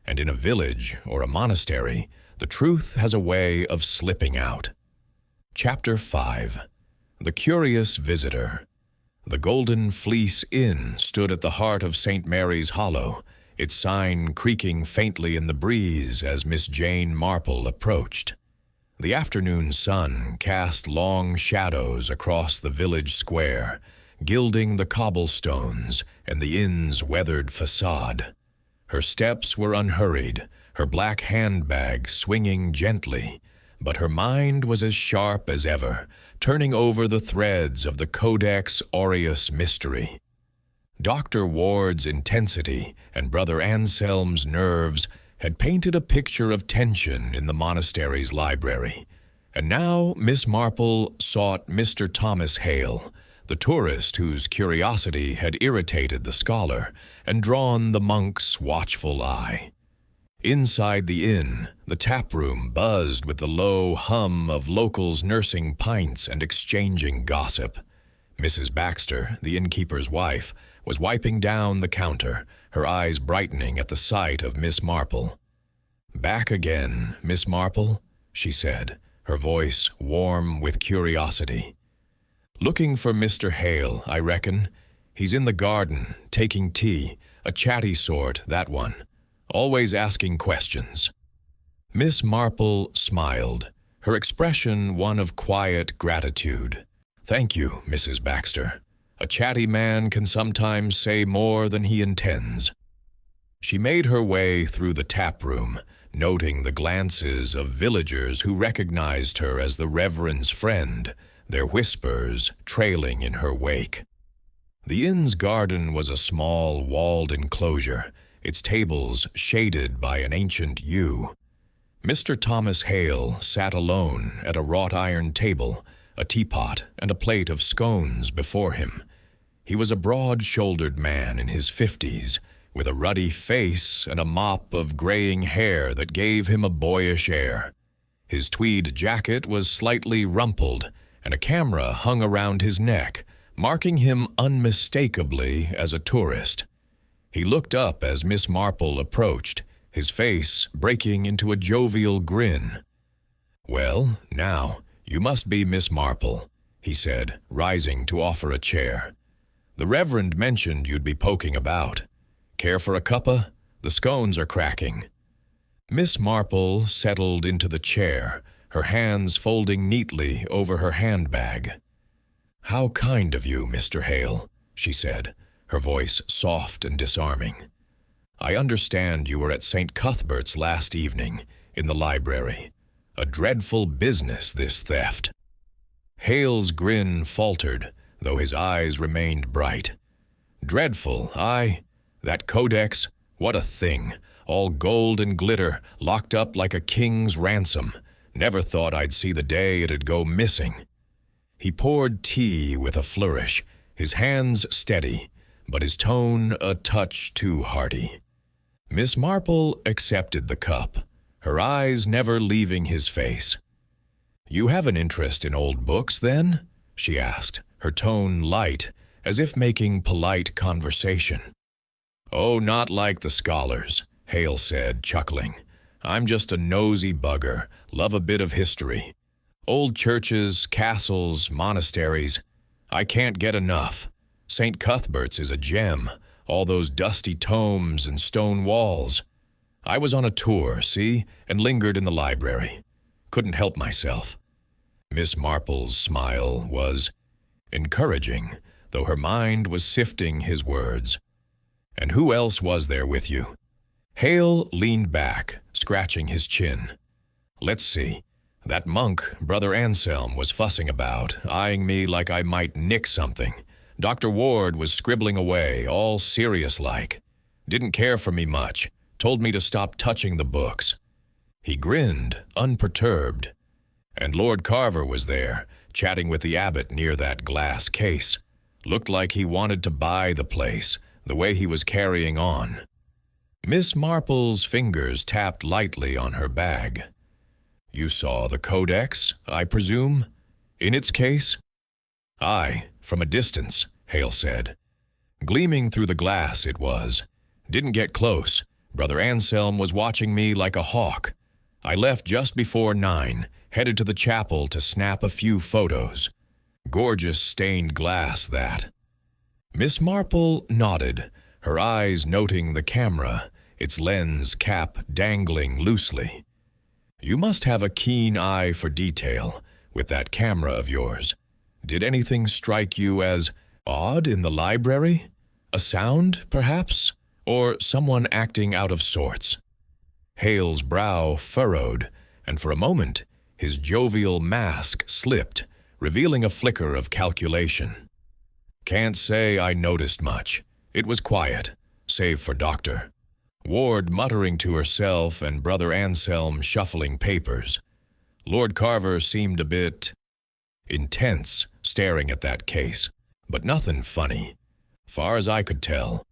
and in a village or a monastery, the truth has a way of slipping out. Chapter 5. The Curious Visitor. The Golden Fleece Inn stood at the heart of St. Mary's Hollow, its sign creaking faintly in the breeze as Miss Jane Marple approached. The afternoon sun cast long shadows across the village square, gilding the cobblestones and the inn's weathered facade. Her steps were unhurried, her black handbag swinging gently, but her mind was as sharp as ever, turning over the threads of the Codex Aureus mystery. Dr. Ward's intensity and Brother Anselm's nerves had painted a picture of tension in the monastery's library, and now Miss Marple sought Mr. Thomas Hale, the tourist whose curiosity had irritated the scholar and drawn the monk's watchful eye. Inside the inn, the tap-room buzzed with the low hum of locals nursing pints and exchanging gossip. Mrs. Baxter, the innkeeper's wife, was wiping down the counter, her eyes brightening at the sight of Miss Marple. "Back again, Miss Marple," she said, her voice warm with curiosity. "Looking for Mr. Hale, I reckon. He's in the garden, taking tea, a chatty sort, that one. Always asking questions." Miss Marple smiled, her expression one of quiet gratitude. "Thank you, Mrs. Baxter. A chatty man can sometimes say more than he intends." She made her way through the tap-room, noting the glances of villagers who recognized her as the Reverend's friend, their whispers trailing in her wake. The inn's garden was a small, walled enclosure, its tables shaded by an ancient yew. Mr. Thomas Hale sat alone at a wrought-iron table, a teapot and a plate of scones before him. He was a broad-shouldered man in his 50s, with a ruddy face and a mop of graying hair that gave him a boyish air. His tweed jacket was slightly rumpled, and a camera hung around his neck, marking him unmistakably as a tourist. He looked up as Miss Marple approached, his face breaking into a jovial grin. "Well, now, you must be Miss Marple," he said, rising to offer a chair. "The Reverend mentioned you'd be poking about. Care for a cuppa? The scones are cracking." Miss Marple settled into the chair, her hands folding neatly over her handbag. "How kind of you, Mr. Hale," she said, her voice soft and disarming. "I understand you were at St. Cuthbert's last evening, in the library. A dreadful business, this theft." Hale's grin faltered, though his eyes remained bright. "Dreadful, aye. That codex, what a thing, all gold and glitter, locked up like a king's ransom. Never thought I'd see the day it'd go missing." He poured tea with a flourish, his hands steady, but his tone a touch too hearty. Miss Marple accepted the cup, her eyes never leaving his face. "You have an interest in old books, then?" she asked, her tone light, as if making polite conversation. "Oh, not like the scholars," Hale said, chuckling. "I'm just a nosy bugger, love a bit of history. Old churches, castles, monasteries. I can't get enough. St. Cuthbert's is a gem, all those dusty tomes and stone walls. I was on a tour, see, and lingered in the library. Couldn't help myself." Miss Marple's smile was encouraging, though her mind was sifting his words. "And who else was there with you?" Hale leaned back, scratching his chin. "Let's see. That monk, Brother Anselm, was fussing about, eyeing me like I might nick something. Dr. Ward was scribbling away, all serious-like. Didn't care for me much, told me to stop touching the books." He grinned, unperturbed. "And Lord Carver was there, chatting with the abbot near that glass case. Looked like he wanted to buy the place, the way he was carrying on." Miss Marple's fingers tapped lightly on her bag. "You saw the codex, I presume? In its case?" "Aye, from a distance," Hale said. "Gleaming through the glass it was. Didn't get close. Brother Anselm was watching me like a hawk. I left just before 9, headed to the chapel to snap a few photos. Gorgeous stained glass, that." Miss Marple nodded, her eyes noting the camera, its lens cap dangling loosely. "You must have a keen eye for detail with that camera of yours. Did anything strike you as odd in the library? A sound, perhaps? Or someone acting out of sorts?" Hale's brow furrowed, and for a moment his jovial mask slipped, revealing a flicker of calculation. "Can't say I noticed much. It was quiet, save for Doctor Ward muttering to herself and Brother Anselm shuffling papers. Lord Carver seemed a bit intense, staring at that case, but nothing funny, far as I could tell.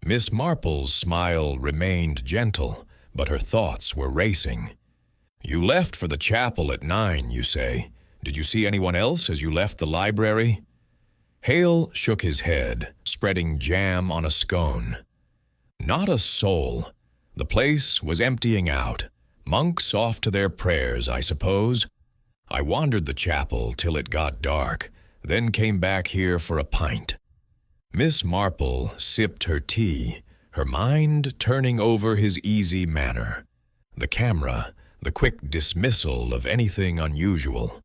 Miss Marple's smile remained gentle, but her thoughts were racing. "You left for the chapel at 9, you say. Did you see anyone else as you left the library?" Hale shook his head, spreading jam on a scone. "Not a soul. The place was emptying out. Monks off to their prayers, I suppose. I wandered the chapel till it got dark, then came back here for a pint." Miss Marple sipped her tea, her mind turning over his easy manner. The camera, the quick dismissal of anything unusual.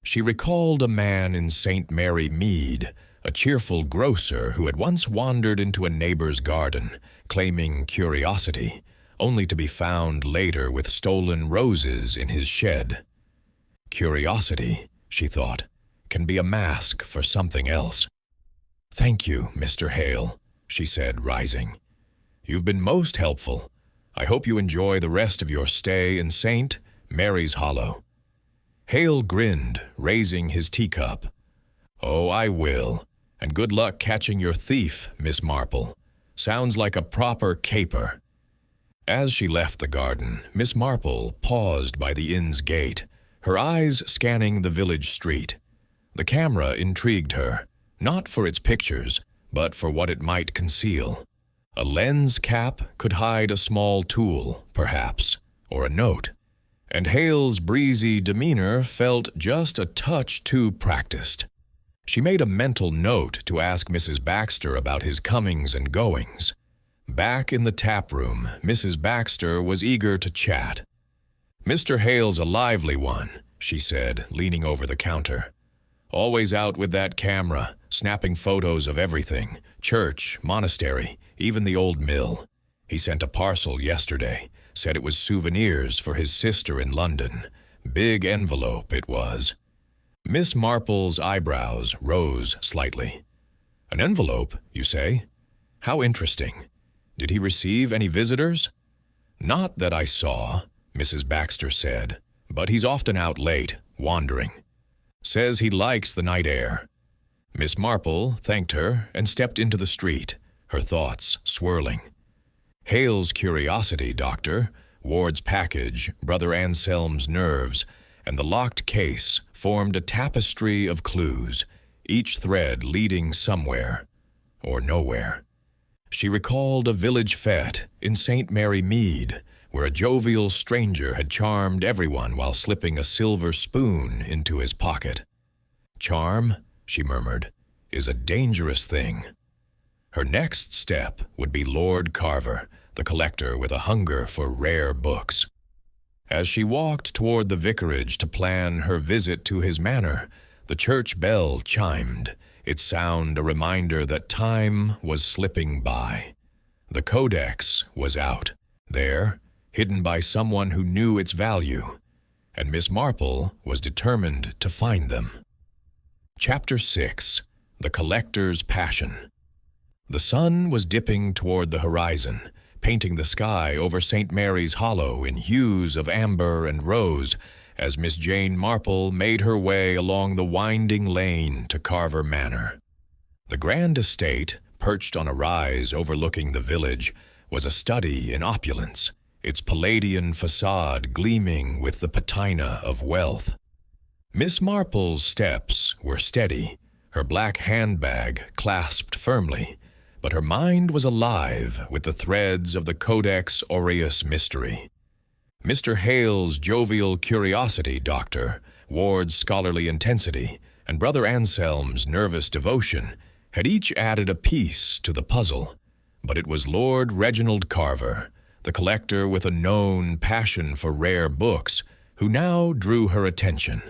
She recalled a man in St. Mary Mead, a cheerful grocer who had once wandered into a neighbor's garden, claiming curiosity, only to be found later with stolen roses in his shed. Curiosity, she thought, can be a mask for something else. "Thank you, Mr. Hale," she said, rising. "You've been most helpful. I hope you enjoy the rest of your stay in St. Mary's Hollow." Hale grinned, raising his teacup. "Oh, I will. And good luck catching your thief, Miss Marple. Sounds like a proper caper." As she left the garden, Miss Marple paused by the inn's gate, her eyes scanning the village street. The camera intrigued her, not for its pictures, but for what it might conceal. A lens cap could hide a small tool, perhaps, or a note. And Hale's breezy demeanor felt just a touch too practiced. She made a mental note to ask Mrs. Baxter about his comings and goings. Back in the tap room, Mrs. Baxter was eager to chat. "Mr. Hale's a lively one," she said, leaning over the counter. "Always out with that camera, snapping photos of everything, church, monastery, even the old mill. He sent a parcel yesterday, said it was souvenirs for his sister in London. Big envelope it was." Miss Marple's eyebrows rose slightly. "An envelope, you say? How interesting. Did he receive any visitors?" "Not that I saw," Mrs. Baxter said, "but he's often out late, wandering. Says he likes the night air." Miss Marple thanked her and stepped into the street, her thoughts swirling. Hale's curiosity, Doctor, Ward's package, Brother Anselm's nerves, and the locked case formed a tapestry of clues, each thread leading somewhere, or nowhere. She recalled a village fete in St. Mary Mead, where a jovial stranger had charmed everyone while slipping a silver spoon into his pocket. "Charm," she murmured, "is a dangerous thing." Her next step would be Lord Carver, the collector with a hunger for rare books. As she walked toward the vicarage to plan her visit to his manor, the church bell chimed, its sound a reminder that time was slipping by. The codex was out, there, hidden by someone who knew its value, and Miss Marple was determined to find them. Chapter 6. The Collector's Passion. The sun was dipping toward the horizon, painting the sky over St. Mary's Hollow in hues of amber and rose as Miss Jane Marple made her way along the winding lane to Carver Manor. The grand estate, perched on a rise overlooking the village, was a study in opulence, its Palladian facade gleaming with the patina of wealth. Miss Marple's steps were steady, her black handbag clasped firmly, but her mind was alive with the threads of the Codex Aureus mystery. Mr. Hale's jovial curiosity, Doctor, Ward's scholarly intensity, and Brother Anselm's nervous devotion had each added a piece to the puzzle, but it was Lord Reginald Carver, the collector with a known passion for rare books, who now drew her attention.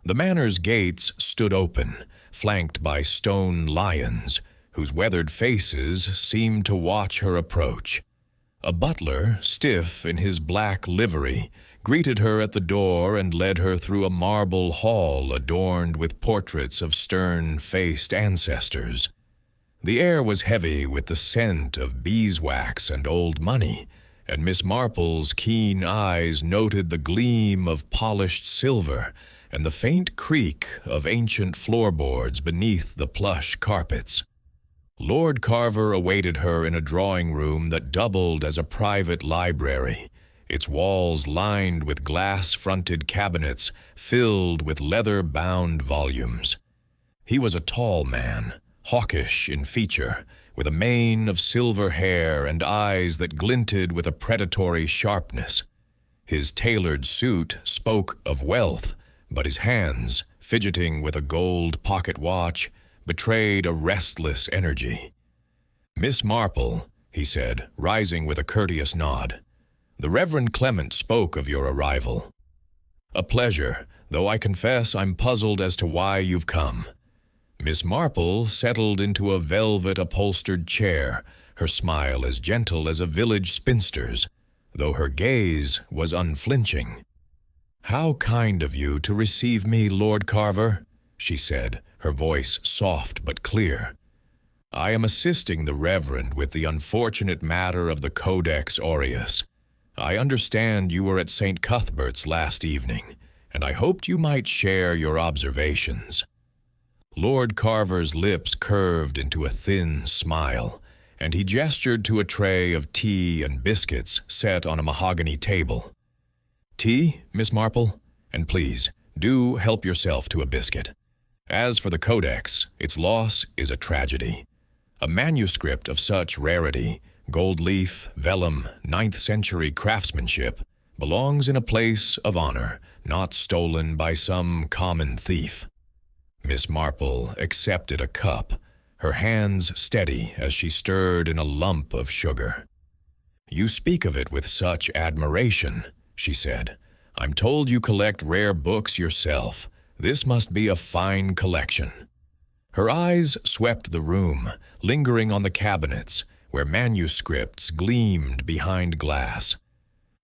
The manor's gates stood open, flanked by stone lions, whose weathered faces seemed to watch her approach. A butler, stiff in his black livery, greeted her at the door and led her through a marble hall adorned with portraits of stern-faced ancestors. The air was heavy with the scent of beeswax and old money, and Miss Marple's keen eyes noted the gleam of polished silver and the faint creak of ancient floorboards beneath the plush carpets. Lord Carver awaited her in a drawing-room that doubled as a private library, its walls lined with glass-fronted cabinets filled with leather-bound volumes. He was a tall man, hawkish in feature, with a mane of silver hair and eyes that glinted with a predatory sharpness. His tailored suit spoke of wealth, but his hands, fidgeting with a gold pocket watch, betrayed a restless energy. "Miss Marple," he said, rising with a courteous nod, "the Reverend Clement spoke of your arrival." "A pleasure, though I confess I'm puzzled as to why you've come." Miss Marple settled into a velvet-upholstered chair, her smile as gentle as a village spinster's, though her gaze was unflinching. "How kind of you to receive me, Lord Carver," she said, her voice soft but clear. "I am assisting the Reverend with the unfortunate matter of the Codex Aureus. I understand you were at St. Cuthbert's last evening, and I hoped you might share your observations." Lord Carver's lips curved into a thin smile, and he gestured to a tray of tea and biscuits set on a mahogany table. "Tea, Miss Marple? And please, do help yourself to a biscuit. As for the Codex, its loss is a tragedy. A manuscript of such rarity, gold leaf, vellum, 9th century craftsmanship, belongs in a place of honor, not stolen by some common thief." Miss Marple accepted a cup, her hands steady as she stirred in a lump of sugar. "You speak of it with such admiration," she said. "I'm told you collect rare books yourself. This must be a fine collection." Her eyes swept the room, lingering on the cabinets, where manuscripts gleamed behind glass.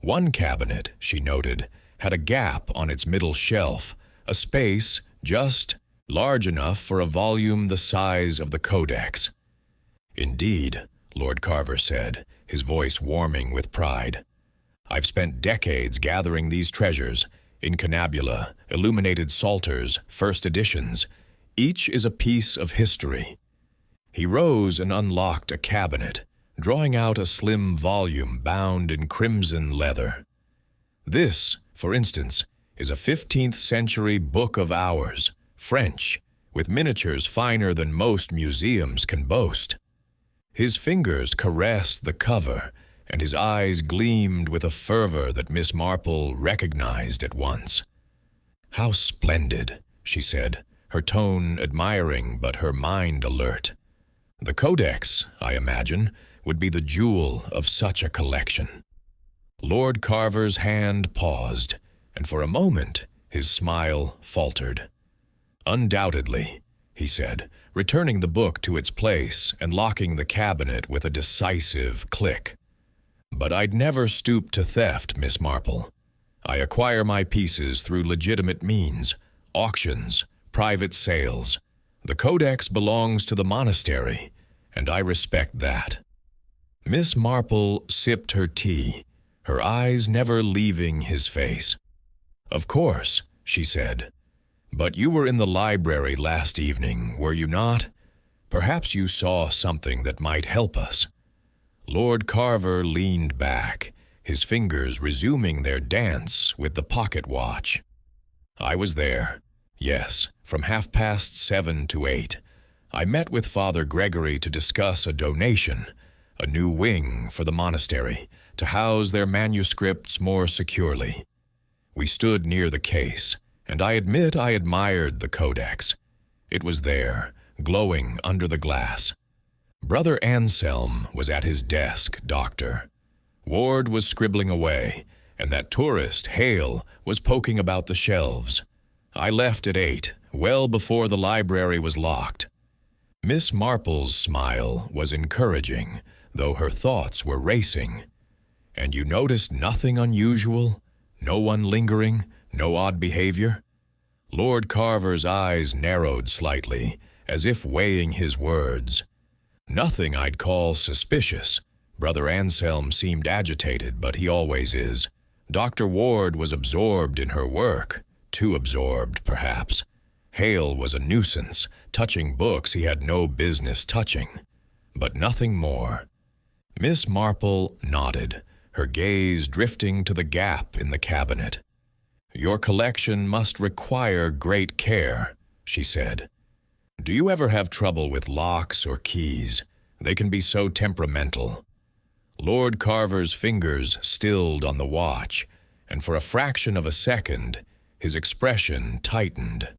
One cabinet, she noted, had a gap on its middle shelf, a space just large enough for a volume the size of the Codex. "Indeed," Lord Carver said, his voice warming with pride. "I've spent decades gathering these treasures, incunabula, illuminated psalters, first editions. Each is a piece of history." He rose and unlocked a cabinet, drawing out a slim volume bound in crimson leather. "This, for instance, is a 15th century Book of Hours, French, with miniatures finer than most museums can boast." His fingers caressed the cover, and his eyes gleamed with a fervor that Miss Marple recognized at once. "How splendid," she said, her tone admiring but her mind alert. "The Codex, I imagine, would be the jewel of such a collection." Lord Carver's hand paused, and for a moment his smile faltered. "Undoubtedly," he said, returning the book to its place and locking the cabinet with a decisive click. "But I'd never stoop to theft, Miss Marple. I acquire my pieces through legitimate means, auctions, private sales. The Codex belongs to the monastery, and I respect that." Miss Marple sipped her tea, her eyes never leaving his face. "Of course," she said. "But you were in the library last evening, were you not? Perhaps you saw something that might help us." Lord Carver leaned back, his fingers resuming their dance with the pocket watch. "I was there. Yes, from 7:30 to 8. I met with Father Gregory to discuss a donation, a new wing for the monastery, to house their manuscripts more securely. We stood near the case, and I admit I admired the Codex. It was there, glowing under the glass. Brother Anselm was at his desk, Doctor. Ward was scribbling away, and that tourist, Hale, was poking about the shelves. I left at 8, well before the library was locked. Miss Marple's smile was encouraging, though her thoughts were racing. And you noticed nothing unusual? No one lingering? No odd behavior? Lord Carver's eyes narrowed slightly, as if weighing his words. Nothing I'd call suspicious. Brother Anselm seemed agitated, but he always is. Dr. Ward was absorbed in her work. Too absorbed, perhaps. Hale was a nuisance, touching books he had no business touching. But nothing more. Miss Marple nodded, her gaze drifting to the gap in the cabinet. "Your collection must require great care," she said. "Do you ever have trouble with locks or keys? They can be so temperamental." Lord Carver's fingers stilled on the watch, and for a fraction of a second, his expression tightened.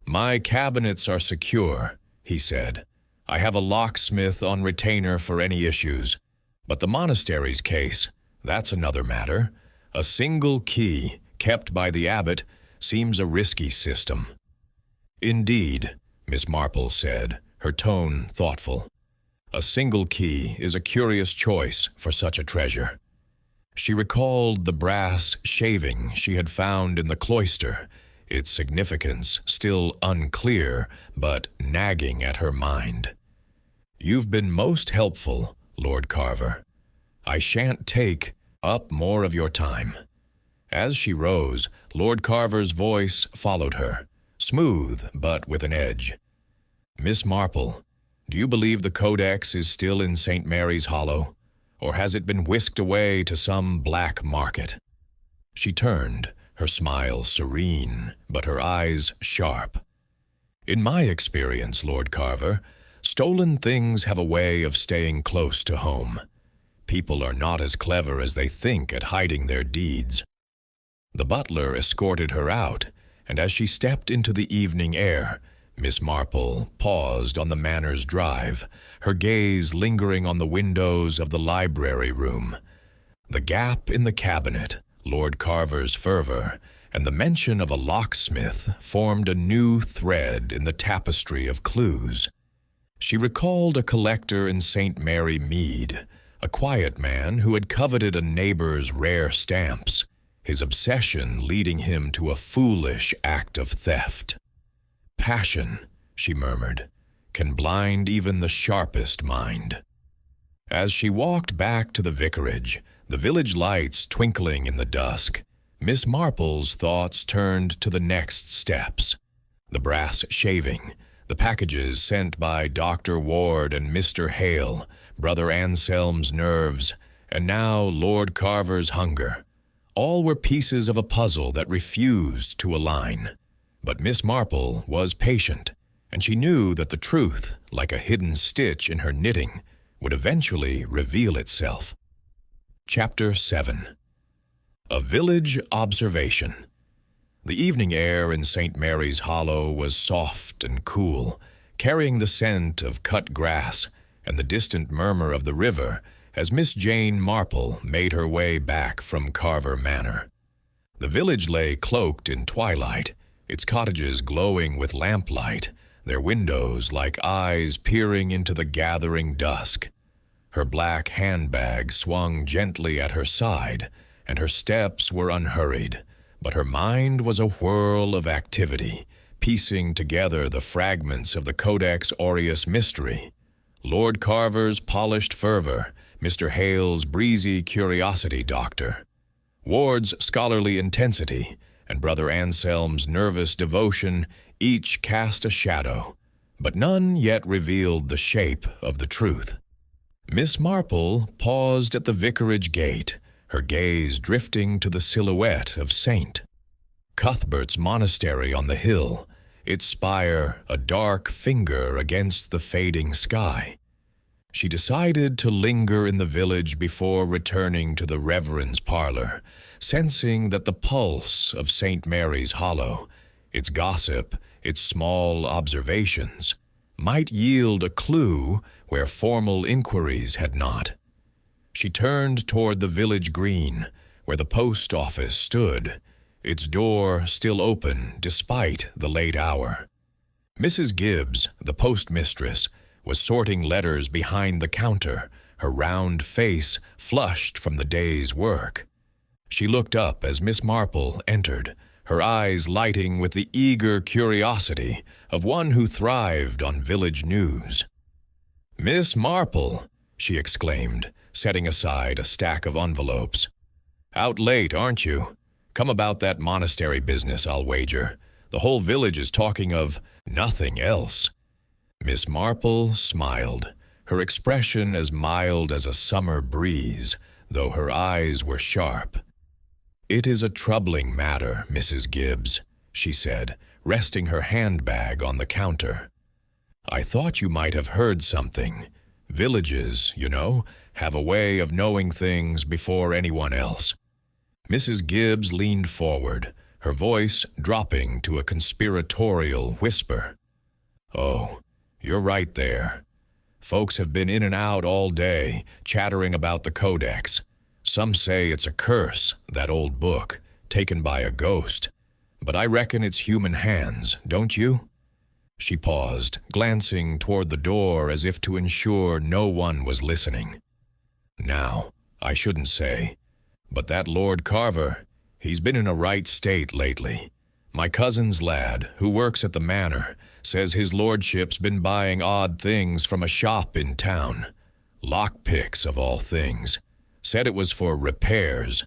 "My cabinets are secure," he said. "I have a locksmith on retainer for any issues. But the monastery's case, that's another matter. A single key, kept by the abbot, seems a risky system." "Indeed," Miss Marple said, her tone thoughtful. "A single key is a curious choice for such a treasure." She recalled the brass shaving she had found in the cloister, its significance still unclear, but nagging at her mind. "You've been most helpful, Lord Carver. I shan't take up more of your time." As she rose, Lord Carver's voice followed her, smooth but with an edge. "Miss Marple, do you believe the Codex is still in St. Mary's Hollow, or has it been whisked away to some black market?" She turned, her smile serene, but her eyes sharp. "In my experience, Lord Carver, stolen things have a way of staying close to home. People are not as clever as they think at hiding their deeds." The butler escorted her out, and as she stepped into the evening air, Miss Marple paused on the Manor's drive, her gaze lingering on the windows of the library room. The gap in the cabinet, Lord Carver's fervor, and the mention of a locksmith formed a new thread in the tapestry of clues. She recalled a collector in St. Mary Mead, a quiet man who had coveted a neighbor's rare stamps, his obsession leading him to a foolish act of theft. "Passion," she murmured, "can blind even the sharpest mind." As she walked back to the vicarage, the village lights twinkling in the dusk, Miss Marple's thoughts turned to the next steps. The brass shaving, the packages sent by Dr. Ward and Mr. Hale, Brother Anselm's nerves, and now Lord Carver's hunger. All were pieces of a puzzle that refused to align. But Miss Marple was patient, and she knew that the truth, like a hidden stitch in her knitting, would eventually reveal itself. Chapter 7. A Village Observation. The evening air in St. Mary's Hollow was soft and cool, carrying the scent of cut grass and the distant murmur of the river as Miss Jane Marple made her way back from Carver Manor. The village lay cloaked in twilight, its cottages glowing with lamplight, their windows like eyes peering into the gathering dusk. Her black handbag swung gently at her side, and her steps were unhurried, but her mind was a whirl of activity, piecing together the fragments of the Codex Aureus mystery. Lord Carver's polished fervor, Mr. Hale's breezy curiosity doctor, Ward's scholarly intensity, and Brother Anselm's nervous devotion each cast a shadow, but none yet revealed the shape of the truth. Miss Marple paused at the vicarage gate, her gaze drifting to the silhouette of St. Cuthbert's monastery on the hill, its spire a dark finger against the fading sky. She decided to linger in the village before returning to the Reverend's parlor, sensing that the pulse of St. Mary's Hollow, its gossip, its small observations, might yield a clue where formal inquiries had not. She turned toward the village green, where the post office stood, its door still open despite the late hour. Mrs. Gibbs, the postmistress, was sorting letters behind the counter, her round face flushed from the day's work. She looked up as Miss Marple entered, her eyes lighting with the eager curiosity of one who thrived on village news. "Miss Marple," she exclaimed, setting aside a stack of envelopes. "Out late, aren't you? Come about that monastery business, I'll wager. The whole village is talking of nothing else." Miss Marple smiled, her expression as mild as a summer breeze, though her eyes were sharp. "It is a troubling matter, Mrs. Gibbs," she said, resting her handbag on the counter. "I thought you might have heard something. Villages, you know, have a way of knowing things before anyone else." Mrs. Gibbs leaned forward, her voice dropping to a conspiratorial whisper. "Oh, you're right there. Folks have been in and out all day, chattering about the Codex. Some say it's a curse, that old book, taken by a ghost. But I reckon it's human hands, don't you?" She paused, glancing toward the door as if to ensure no one was listening. "Now, I shouldn't say, but that Lord Carver, he's been in a right state lately. My cousin's lad, who works at the manor, says his lordship's been buying odd things from a shop in town. Lockpicks, of all things. Said it was for repairs.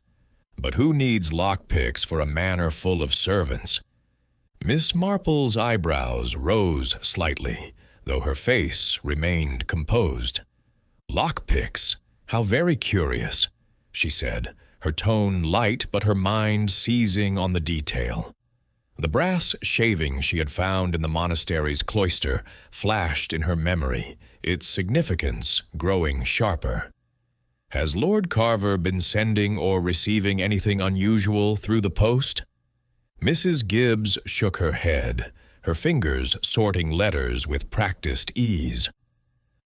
But who needs lockpicks for a manor full of servants?" Miss Marple's eyebrows rose slightly, though her face remained composed. "Lockpicks? How very curious," she said, her tone light but her mind seizing on the detail. The brass shaving she had found in the monastery's cloister flashed in her memory, its significance growing sharper. "Has Lord Carver been sending or receiving anything unusual through the post?" Mrs. Gibbs shook her head, her fingers sorting letters with practiced ease.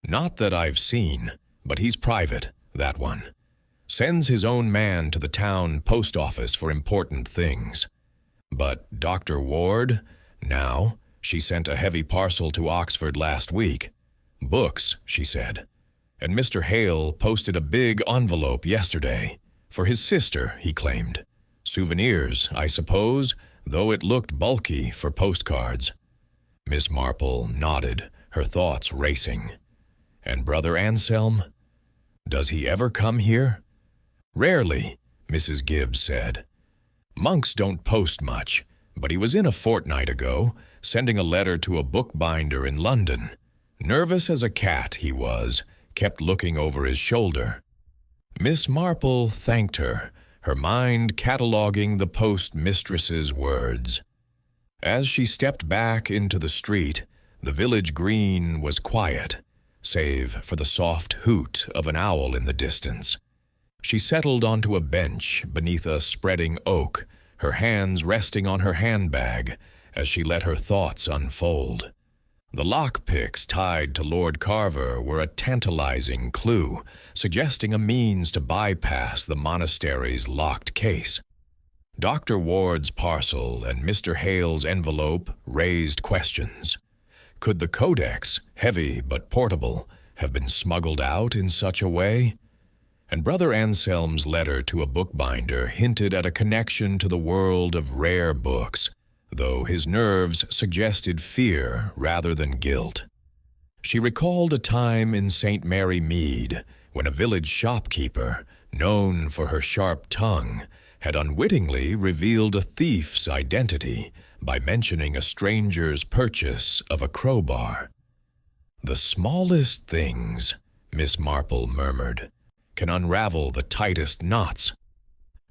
"Not that I've seen, but he's private, that one. Sends his own man to the town post office for important things. But Dr. Ward, now, she sent a heavy parcel to Oxford last week. Books, she said. And Mr. Hale posted a big envelope yesterday. For his sister, he claimed. Souvenirs, I suppose, though it looked bulky for postcards." Miss Marple nodded, her thoughts racing. "And Brother Anselm? Does he ever come here?" "Rarely," Mrs. Gibbs said. "Monks don't post much, but he was in a fortnight ago, sending a letter to a bookbinder in London. Nervous as a cat, he was, kept looking over his shoulder." Miss Marple thanked her, her mind cataloguing the postmistress's words. As she stepped back into the street, the village green was quiet, save for the soft hoot of an owl in the distance. She settled onto a bench beneath a spreading oak, her hands resting on her handbag as she let her thoughts unfold. The lockpicks tied to Lord Carver were a tantalizing clue, suggesting a means to bypass the monastery's locked case. Dr. Ward's parcel and Mr. Hale's envelope raised questions. Could the Codex, heavy but portable, have been smuggled out in such a way? And Brother Anselm's letter to a bookbinder hinted at a connection to the world of rare books, though his nerves suggested fear rather than guilt. She recalled a time in St. Mary Mead when a village shopkeeper, known for her sharp tongue, had unwittingly revealed a thief's identity by mentioning a stranger's purchase of a crowbar. "The smallest things," Miss Marple murmured, "can unravel the tightest knots."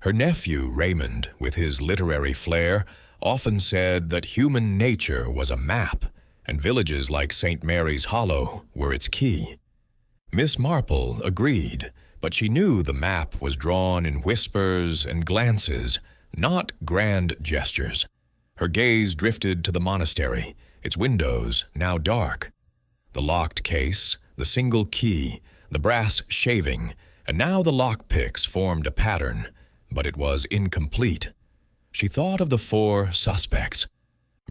Her nephew Raymond, with his literary flair, often said that human nature was a map, and villages like St. Mary's Hollow were its key. Miss Marple agreed, but she knew the map was drawn in whispers and glances, not grand gestures. Her gaze drifted to the monastery, its windows now dark. The locked case, the single key, the brass shaving, and now the lockpicks formed a pattern, but it was incomplete. She thought of the 4 suspects.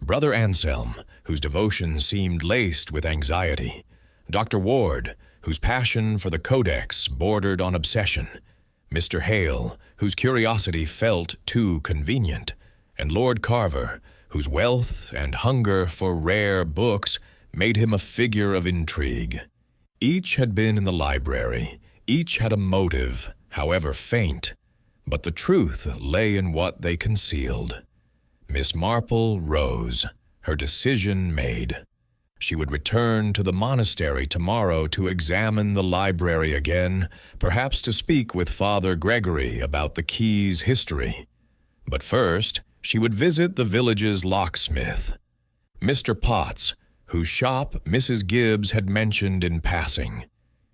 Brother Anselm, whose devotion seemed laced with anxiety. Dr. Ward, whose passion for the codex bordered on obsession. Mr. Hale, whose curiosity felt too convenient. And Lord Carver, whose wealth and hunger for rare books made him a figure of intrigue. Each had been in the library. Each had a motive, however faint. But the truth lay in what they concealed. Miss Marple rose, her decision made. She would return to the monastery tomorrow to examine the library again, perhaps to speak with Father Gregory about the key's history. But first, she would visit the village's locksmith, Mr. Potts, whose shop Mrs. Gibbs had mentioned in passing.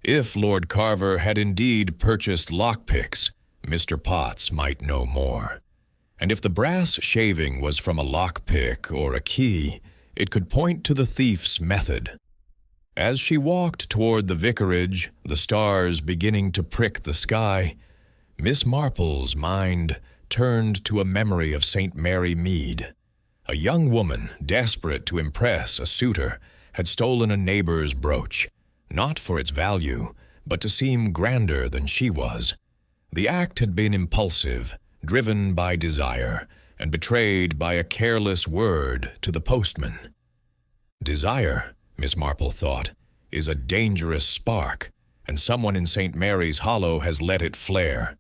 If Lord Carver had indeed purchased lockpicks, Mr. Potts might know more. And if the brass shaving was from a lockpick or a key, it could point to the thief's method. As she walked toward the vicarage, the stars beginning to prick the sky, Miss Marple's mind turned to a memory of St. Mary Mead. A young woman, desperate to impress a suitor, had stolen a neighbor's brooch, not for its value, but to seem grander than she was. The act had been impulsive, driven by desire, and betrayed by a careless word to the postman. Desire, Miss Marple thought, is a dangerous spark, and someone in St. Mary's Hollow has let it flare.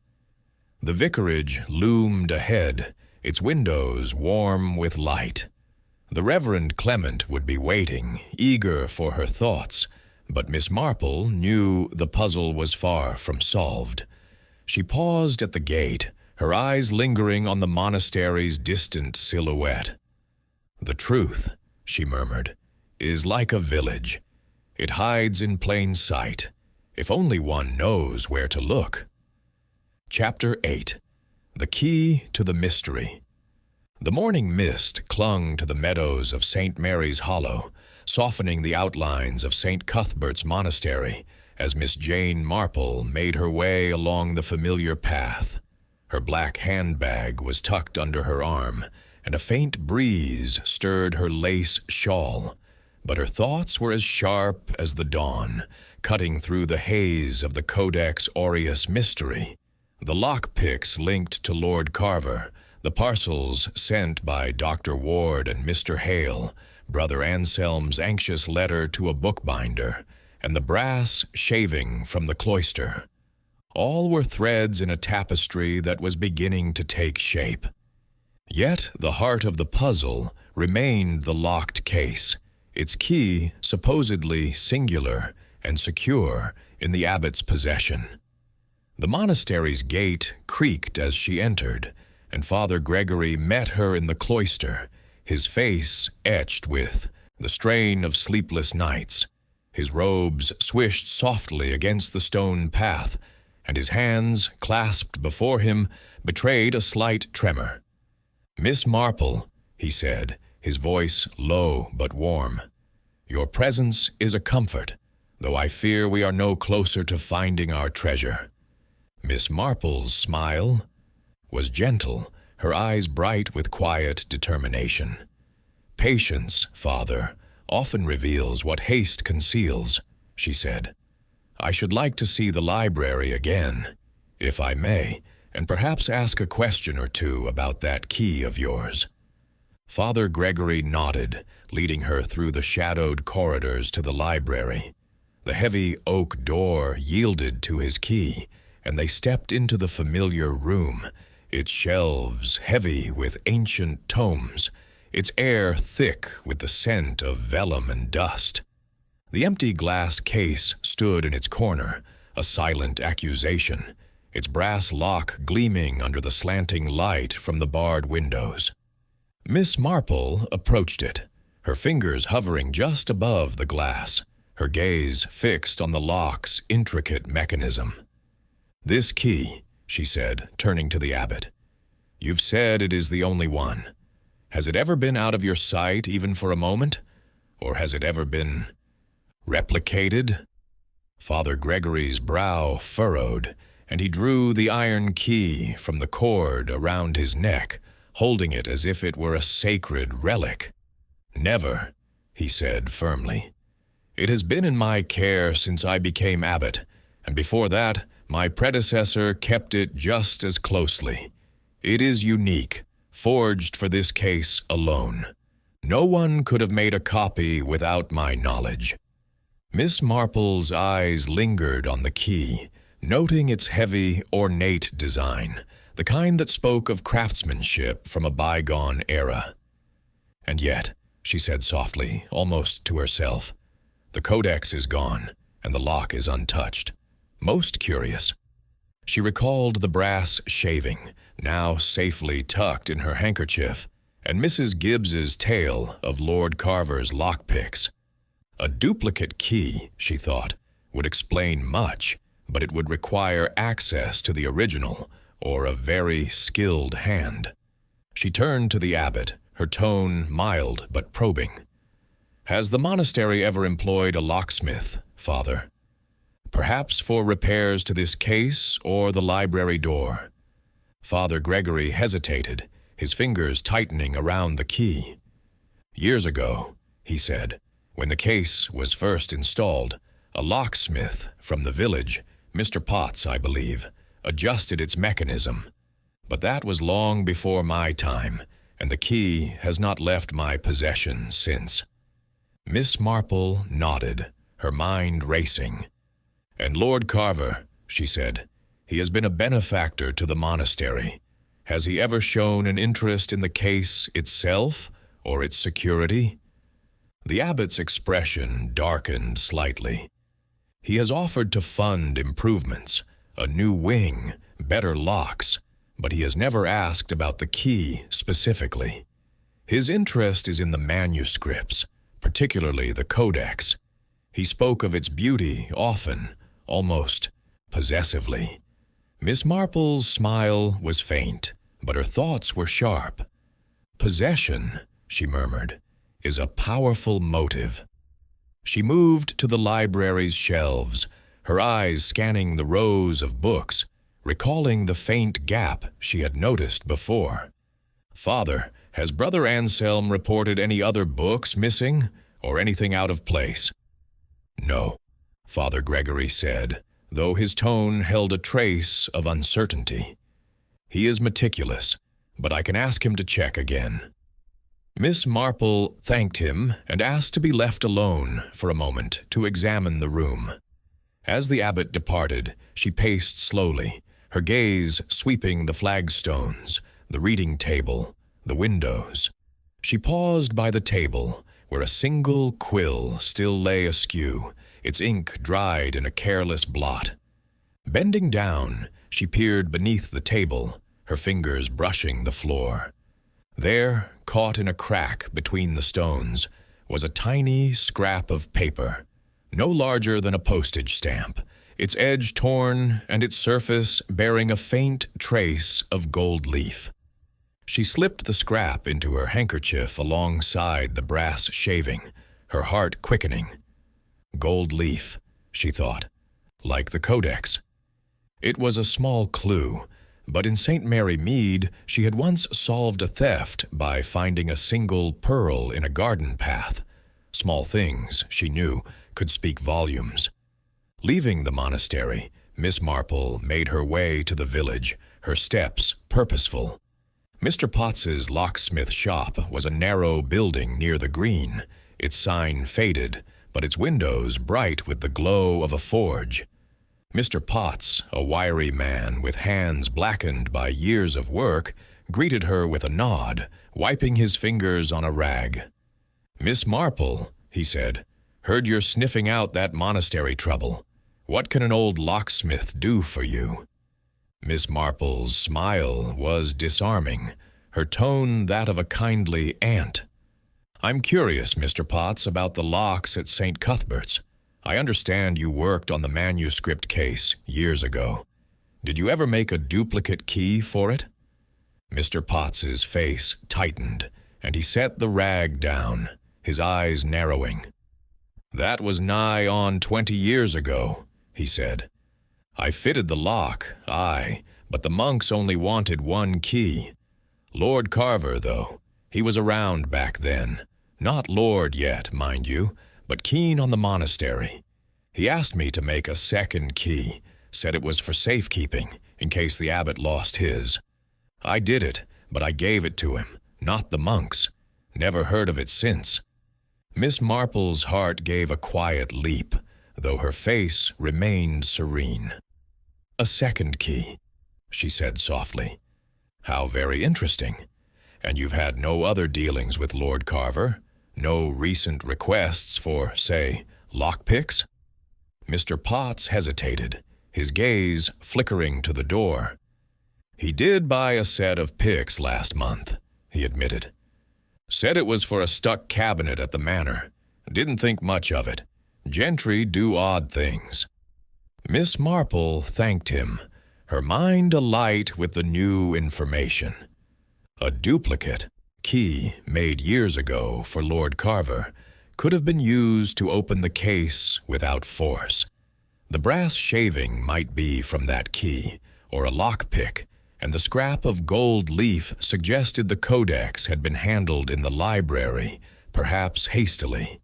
The vicarage loomed ahead, its windows warm with light. The Reverend Clement would be waiting, eager for her thoughts, but Miss Marple knew the puzzle was far from solved. She paused at the gate, her eyes lingering on the monastery's distant silhouette. "The truth," she murmured, "is like a village. It hides in plain sight, if only one knows where to look." Chapter 8. The Key to the Mystery. The morning mist clung to the meadows of St. Mary's Hollow, softening the outlines of St. Cuthbert's Monastery as Miss Jane Marple made her way along the familiar path. Her black handbag was tucked under her arm, and a faint breeze stirred her lace shawl. But her thoughts were as sharp as the dawn, cutting through the haze of the Codex Aureus mystery. The lockpicks linked to Lord Carver, the parcels sent by Dr. Ward and Mr. Hale, Brother Anselm's anxious letter to a bookbinder, and the brass shaving from the cloister. All were threads in a tapestry that was beginning to take shape. Yet the heart of the puzzle remained the locked case, its key supposedly singular and secure in the abbot's possession. The monastery's gate creaked as she entered, and Father Gregory met her in the cloister, his face etched with the strain of sleepless nights. His robes swished softly against the stone path, and his hands, clasped before him, betrayed a slight tremor. "Miss Marple," he said, his voice low but warm, "your presence is a comfort, though I fear we are no closer to finding our treasure." Miss Marple's smile was gentle, her eyes bright with quiet determination. "Patience, Father, often reveals what haste conceals," she said. "I should like to see the library again, if I may, and perhaps ask a question or two about that key of yours." Father Gregory nodded, leading her through the shadowed corridors to the library. The heavy oak door yielded to his key, and they stepped into the familiar room, its shelves heavy with ancient tomes, its air thick with the scent of vellum and dust. The empty glass case stood in its corner, a silent accusation, its brass lock gleaming under the slanting light from the barred windows. Miss Marple approached it, her fingers hovering just above the glass, her gaze fixed on the lock's intricate mechanism. "This key," she said, turning to the abbot. "You've said it is the only one. Has it ever been out of your sight even for a moment? Or has it ever been—" Replicated? Father Gregory's brow furrowed, and he drew the iron key from the cord around his neck, holding it as if it were a sacred relic. Never, he said firmly. It has been in my care since I became abbot, and before that, my predecessor kept it just as closely. It is unique, forged for this case alone. No one could have made a copy without my knowledge. Miss Marple's eyes lingered on the key, noting its heavy, ornate design, the kind that spoke of craftsmanship from a bygone era. And yet, she said softly, almost to herself, the codex is gone, and the lock is untouched. Most curious. She recalled the brass shaving, now safely tucked in her handkerchief, and Mrs. Gibbs's tale of Lord Carver's lockpicks. A duplicate key, she thought, would explain much, but it would require access to the original, or a very skilled hand. She turned to the abbot, her tone mild but probing. Has the monastery ever employed a locksmith, Father? Perhaps for repairs to this case or the library door. Father Gregory hesitated, his fingers tightening around the key. Years ago, he said, when the case was first installed, a locksmith from the village, Mr. Potts, I believe, adjusted its mechanism. But that was long before my time, and the key has not left my possession since. Miss Marple nodded, her mind racing. And Lord Carver, she said, he has been a benefactor to the monastery. Has he ever shown an interest in the case itself or its security? The abbot's expression darkened slightly. He has offered to fund improvements, a new wing, better locks, but he has never asked about the key specifically. His interest is in the manuscripts, particularly the codex. He spoke of its beauty often, almost possessively. Miss Marple's smile was faint, but her thoughts were sharp. Possession, she murmured, is a powerful motive. She moved to the library's shelves, her eyes scanning the rows of books, recalling the faint gap she had noticed before. Father, has Brother Anselm reported any other books missing, or anything out of place? No, Father Gregory said, though his tone held a trace of uncertainty. He is meticulous, but I can ask him to check again. Miss Marple thanked him and asked to be left alone for a moment to examine the room. As the abbot departed, she paced slowly, her gaze sweeping the flagstones, the reading table, the windows. She paused by the table, where a single quill still lay askew, its ink dried in a careless blot. Bending down, she peered beneath the table, her fingers brushing the floor. There, caught in a crack between the stones, was a tiny scrap of paper, no larger than a postage stamp, its edge torn and its surface bearing a faint trace of gold leaf. She slipped the scrap into her handkerchief alongside the brass shaving, her heart quickening. Gold leaf, she thought, like the codex. It was a small clue, but in St. Mary Mead she had once solved a theft by finding a single pearl in a garden path. Small things, she knew, could speak volumes. Leaving the monastery, Miss Marple made her way to the village, her steps purposeful. Mr. Potts's locksmith shop was a narrow building near the green, its sign faded, but its windows bright with the glow of a forge. Mr. Potts, a wiry man with hands blackened by years of work, greeted her with a nod, wiping his fingers on a rag. "Miss Marple," he said, "heard you're sniffing out that monastery trouble. What can an old locksmith do for you?" Miss Marple's smile was disarming, her tone that of a kindly aunt. "I'm curious, Mr. Potts, about the locks at St. Cuthbert's. I understand you worked on the manuscript case years ago. Did you ever make a duplicate key for it?" Mr. Potts's face tightened, and he set the rag down, his eyes narrowing. "That was nigh on 20 years ago," he said. "I fitted the lock, aye, but the monks only wanted one key. Lord Carver, though, he was around back then. Not lord yet, mind you, but keen on the monastery. He asked me to make a second key, said it was for safekeeping, in case the abbot lost his. I did it, but I gave it to him, not the monks. Never heard of it since." Miss Marple's heart gave a quiet leap, though her face remained serene. "A second key," she said softly. "How very interesting. And you've had no other dealings with Lord Carver? No recent requests for, say, lockpicks?" Mr. Potts hesitated, his gaze flickering to the door. "He did buy a set of picks last month," he admitted. "Said it was for a stuck cabinet at the manor. Didn't think much of it. Gentry do odd things." Miss Marple thanked him, her mind alight with the new information. A duplicate key made years ago for Lord Carver could have been used to open the case without force. The brass shaving might be from that key, or a lockpick, and the scrap of gold leaf suggested the codex had been handled in the library, perhaps hastily.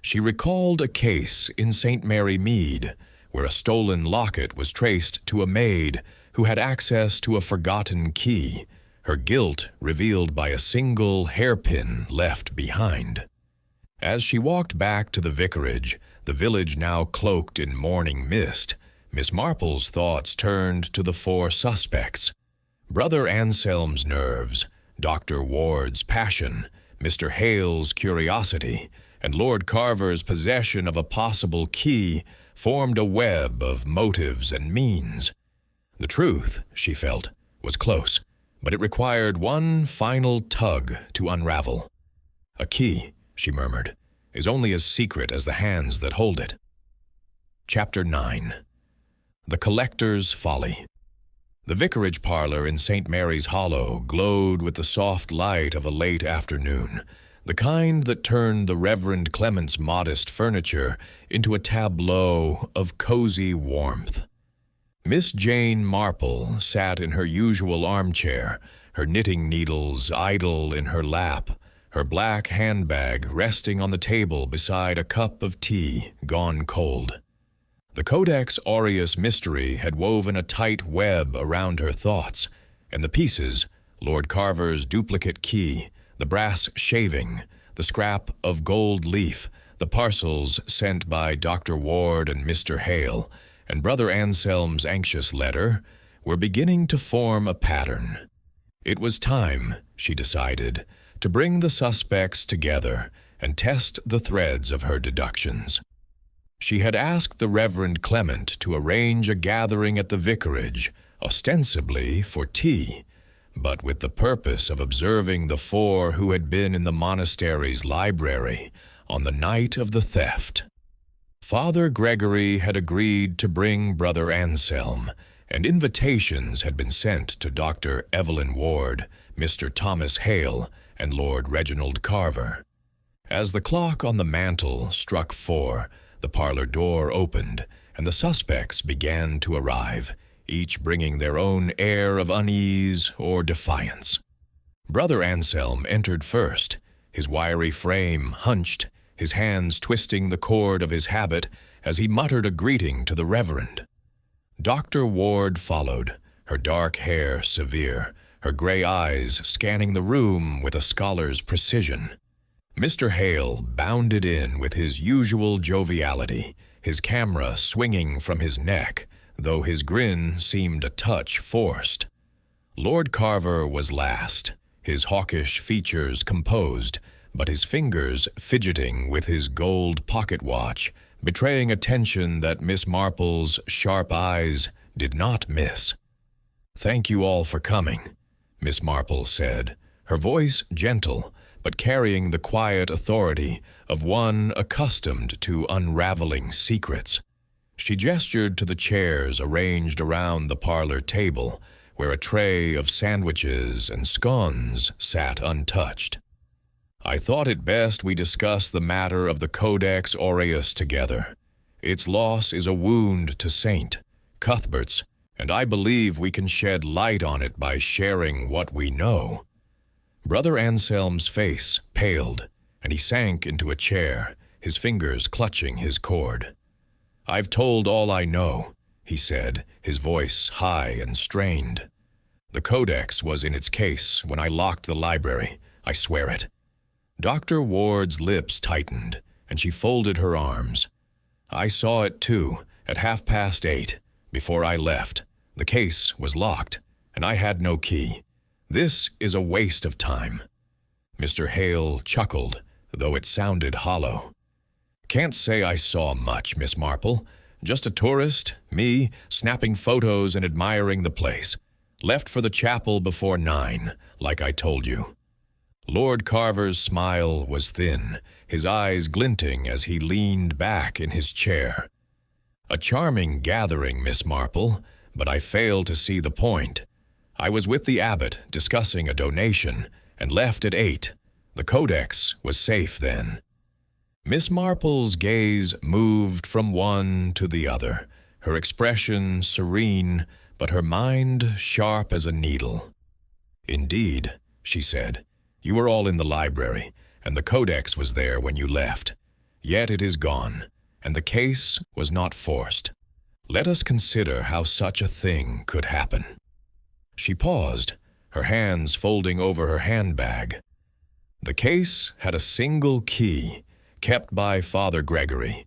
She recalled a case in St. Mary Mead, where a stolen locket was traced to a maid who had access to a forgotten key, her guilt revealed by a single hairpin left behind. As she walked back to the vicarage, the village now cloaked in morning mist, Miss Marple's thoughts turned to the four suspects. Brother Anselm's nerves, Dr. Ward's passion, Mr. Hale's curiosity, and Lord Carver's possession of a possible key formed a web of motives and means. The truth, she felt, was close, but it required one final tug to unravel. "A key," she murmured, "is only as secret as the hands that hold it." Chapter 9. The Collector's Folly. The vicarage parlor in St. Mary's Hollow glowed with the soft light of a late afternoon, the kind that turned the Reverend Clement's modest furniture into a tableau of cozy warmth. Miss Jane Marple sat in her usual armchair, her knitting needles idle in her lap, her black handbag resting on the table beside a cup of tea gone cold. The Codex Aureus mystery had woven a tight web around her thoughts, and the pieces, Lord Carver's duplicate key, the brass shaving, the scrap of gold leaf, the parcels sent by Dr. Ward and Mr. Hale, and Brother Anselm's anxious letter, were beginning to form a pattern. It was time, she decided, to bring the suspects together and test the threads of her deductions. She had asked the Reverend Clement to arrange a gathering at the vicarage, ostensibly for tea, but with the purpose of observing the four who had been in the monastery's library on the night of the theft. Father Gregory had agreed to bring Brother Anselm, and invitations had been sent to Dr. Evelyn Ward, Mr. Thomas Hale, and Lord Reginald Carver. As the clock on the mantel struck 4, the parlor door opened, and the suspects began to arrive, each bringing their own air of unease or defiance. Brother Anselm entered first, his wiry frame hunched, his hands twisting the cord of his habit as he muttered a greeting to the Reverend. Dr. Ward followed, her dark hair severe, her gray eyes scanning the room with a scholar's precision. Mr. Hale bounded in with his usual joviality, his camera swinging from his neck, though his grin seemed a touch forced. Lord Carver was last, his hawkish features composed, but his fingers fidgeting with his gold pocket watch, betraying a tension that Miss Marple's sharp eyes did not miss. "Thank you all for coming," Miss Marple said, her voice gentle, but carrying the quiet authority of one accustomed to unraveling secrets. She gestured to the chairs arranged around the parlor table, where a tray of sandwiches and scones sat untouched. I thought it best we discuss the matter of the Codex Aureus together. Its loss is a wound to Saint Cuthbert's, and I believe we can shed light on it by sharing what we know." Brother Anselm's face paled, and he sank into a chair, his fingers clutching his cord. "I've told all I know," he said, his voice high and strained. "The Codex was in its case when I locked the library, I swear it." Dr. Ward's lips tightened, and she folded her arms. "I saw it too, at 8:30, before I left. The case was locked, and I had no key. This is a waste of time." Mr. Hale chuckled, though it sounded hollow. "Can't say I saw much, Miss Marple. Just a tourist, me, snapping photos and admiring the place. Left for the chapel before 9, like I told you." Lord Carver's smile was thin, his eyes glinting as he leaned back in his chair. "A charming gathering, Miss Marple, but I fail to see the point. I was with the abbot discussing a donation and left at 8. The Codex was safe then." Miss Marple's gaze moved from one to the other, her expression serene, but her mind sharp as a needle. "Indeed," she said, "you were all in the library, and the Codex was there when you left. Yet it is gone, and the case was not forced. Let us consider how such a thing could happen." She paused, her hands folding over her handbag. "The case had a single key, kept by Father Gregory,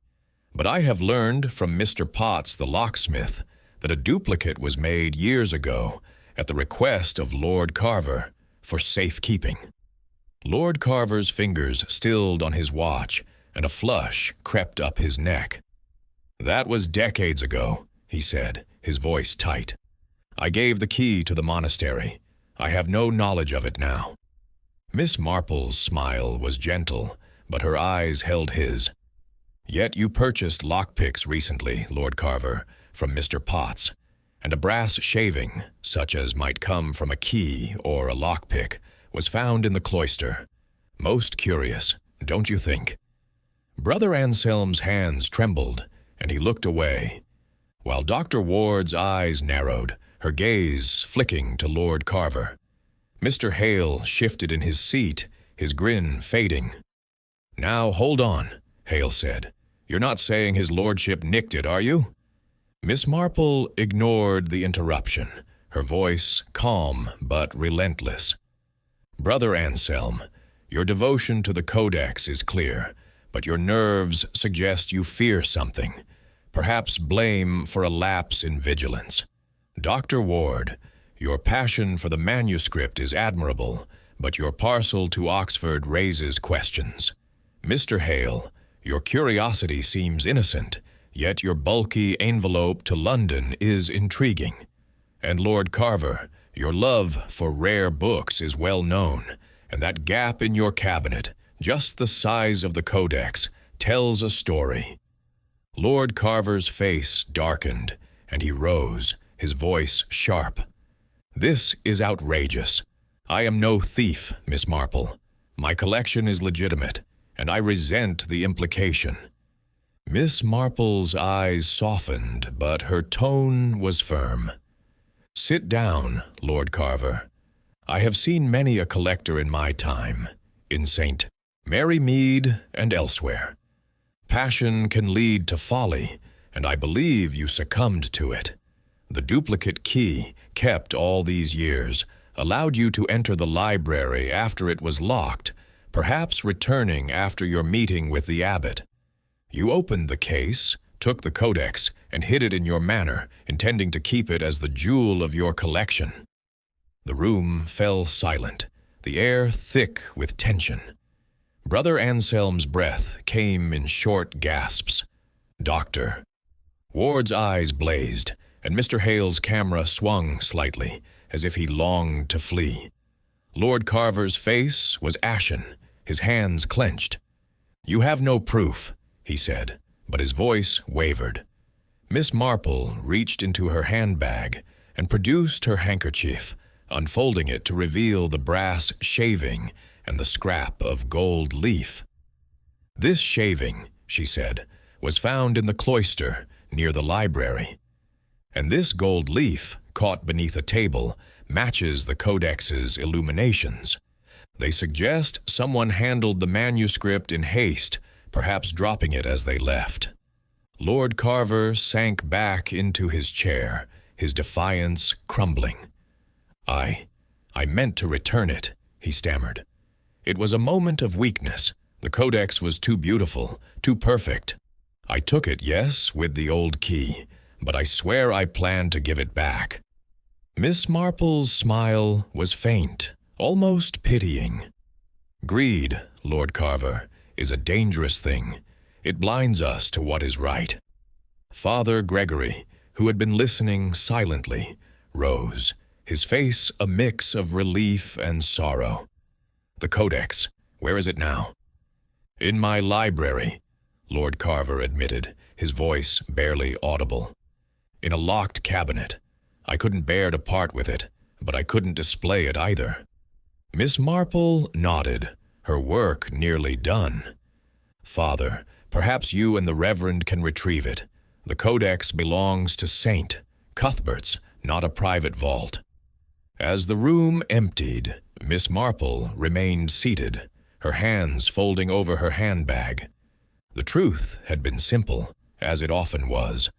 but I have learned from Mr. Potts the locksmith that a duplicate was made years ago at the request of Lord Carver for safekeeping." Lord Carver's fingers stilled on his watch, and a flush crept up his neck. "That was decades ago," he said, his voice tight. "I gave the key to the monastery. I have no knowledge of it now." Miss Marple's smile was gentle, but her eyes held his. "Yet you purchased lockpicks recently, Lord Carver, from Mr. Potts, and a brass shaving, such as might come from a key or a lockpick, was found in the cloister. Most curious, don't you think?" Brother Anselm's hands trembled, and he looked away, while Dr. Ward's eyes narrowed, her gaze flicking to Lord Carver. Mr. Hale shifted in his seat, his grin fading. "Now, hold on," Hale said. "You're not saying his lordship nicked it, are you?" Miss Marple ignored the interruption, her voice calm but relentless. "Brother Anselm, your devotion to the Codex is clear, but your nerves suggest you fear something, perhaps blame for a lapse in vigilance. Dr. Ward, your passion for the manuscript is admirable, but your parcel to Oxford raises questions. Mr. Hale, your curiosity seems innocent, yet your bulky envelope to London is intriguing. And Lord Carver, your love for rare books is well known, and that gap in your cabinet, just the size of the Codex, tells a story." Lord Carver's face darkened, and he rose, his voice sharp. "This is outrageous. I am no thief, Miss Marple. My collection is legitimate, and I resent the implication." Miss Marple's eyes softened, but her tone was firm. "Sit down, Lord Carver. I have seen many a collector in my time, in St. Mary Mead and elsewhere. Passion can lead to folly, and I believe you succumbed to it. The duplicate key, kept all these years, allowed you to enter the library after it was locked, perhaps returning after your meeting with the abbot. You opened the case, took the Codex, and hid it in your manor, intending to keep it as the jewel of your collection." The room fell silent, the air thick with tension. Brother Anselm's breath came in short gasps. "Doctor." Ward's eyes blazed, and Mr. Hale's camera swung slightly, as if he longed to flee. Lord Carver's face was ashen, his hands clenched. "You have no proof," he said, but his voice wavered. Miss Marple reached into her handbag and produced her handkerchief, unfolding it to reveal the brass shaving and the scrap of gold leaf. "This shaving," she said, "was found in the cloister near the library. And this gold leaf, caught beneath a table, matches the codex's illuminations. They suggest someone handled the manuscript in haste, perhaps dropping it as they left." Lord Carver sank back into his chair, his defiance crumbling. I meant to return it," he stammered. "It was a moment of weakness. The codex was too beautiful, too perfect. I took it, yes, with the old key, but I swear I planned to give it back." Miss Marple's smile was faint, almost pitying. "Greed, Lord Carver, is a dangerous thing. It blinds us to what is right." Father Gregory, who had been listening silently, rose, his face a mix of relief and sorrow. "The codex, where is it now?" "In my library," Lord Carver admitted, his voice barely audible. "In a locked cabinet. I couldn't bear to part with it, but I couldn't display it either." Miss Marple nodded, her work nearly done. "Father, perhaps you and the Reverend can retrieve it. The codex belongs to St. Cuthbert's, not a private vault." As the room emptied, Miss Marple remained seated, her hands folding over her handbag. The truth had been simple, as it often was.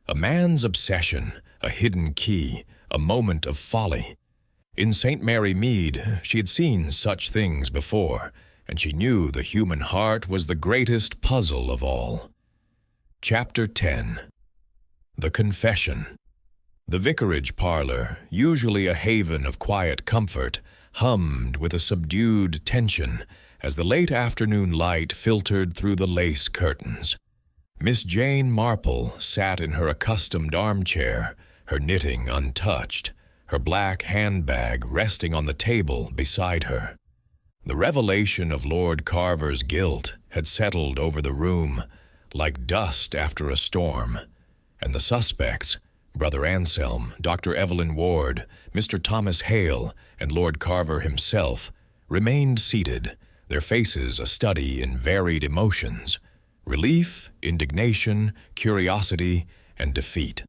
A man's obsession, a hidden key, a moment of folly. In St. Mary Mead, she had seen such things before, and she knew the human heart was the greatest puzzle of all. Chapter 10. The Confession. The vicarage parlor, usually a haven of quiet comfort, hummed with a subdued tension as the late afternoon light filtered through the lace curtains. Miss Jane Marple sat in her accustomed armchair, her knitting untouched, her black handbag resting on the table beside her. The revelation of Lord Carver's guilt had settled over the room like dust after a storm, and the suspects, Brother Anselm, Dr. Evelyn Ward, Mr. Thomas Hale, and Lord Carver himself, remained seated, their faces a study in varied emotions: relief, indignation, curiosity, and defeat.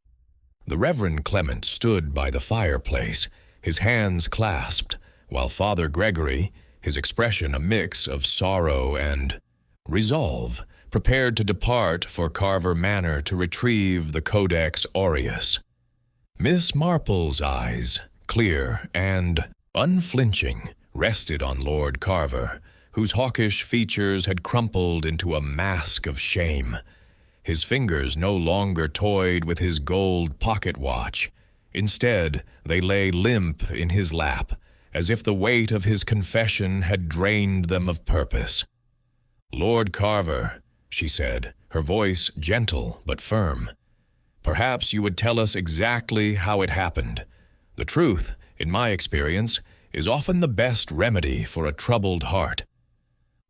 The Reverend Clement stood by the fireplace, his hands clasped, while Father Gregory, his expression a mix of sorrow and resolve, prepared to depart for Carver Manor to retrieve the Codex Aureus. Miss Marple's eyes, clear and unflinching, rested on Lord Carver, whose hawkish features had crumpled into a mask of shame. His fingers no longer toyed with his gold pocket watch. Instead, they lay limp in his lap, as if the weight of his confession had drained them of purpose. "Lord Carver," she said, her voice gentle but firm, "perhaps you would tell us exactly how it happened. The truth, in my experience, is often the best remedy for a troubled heart."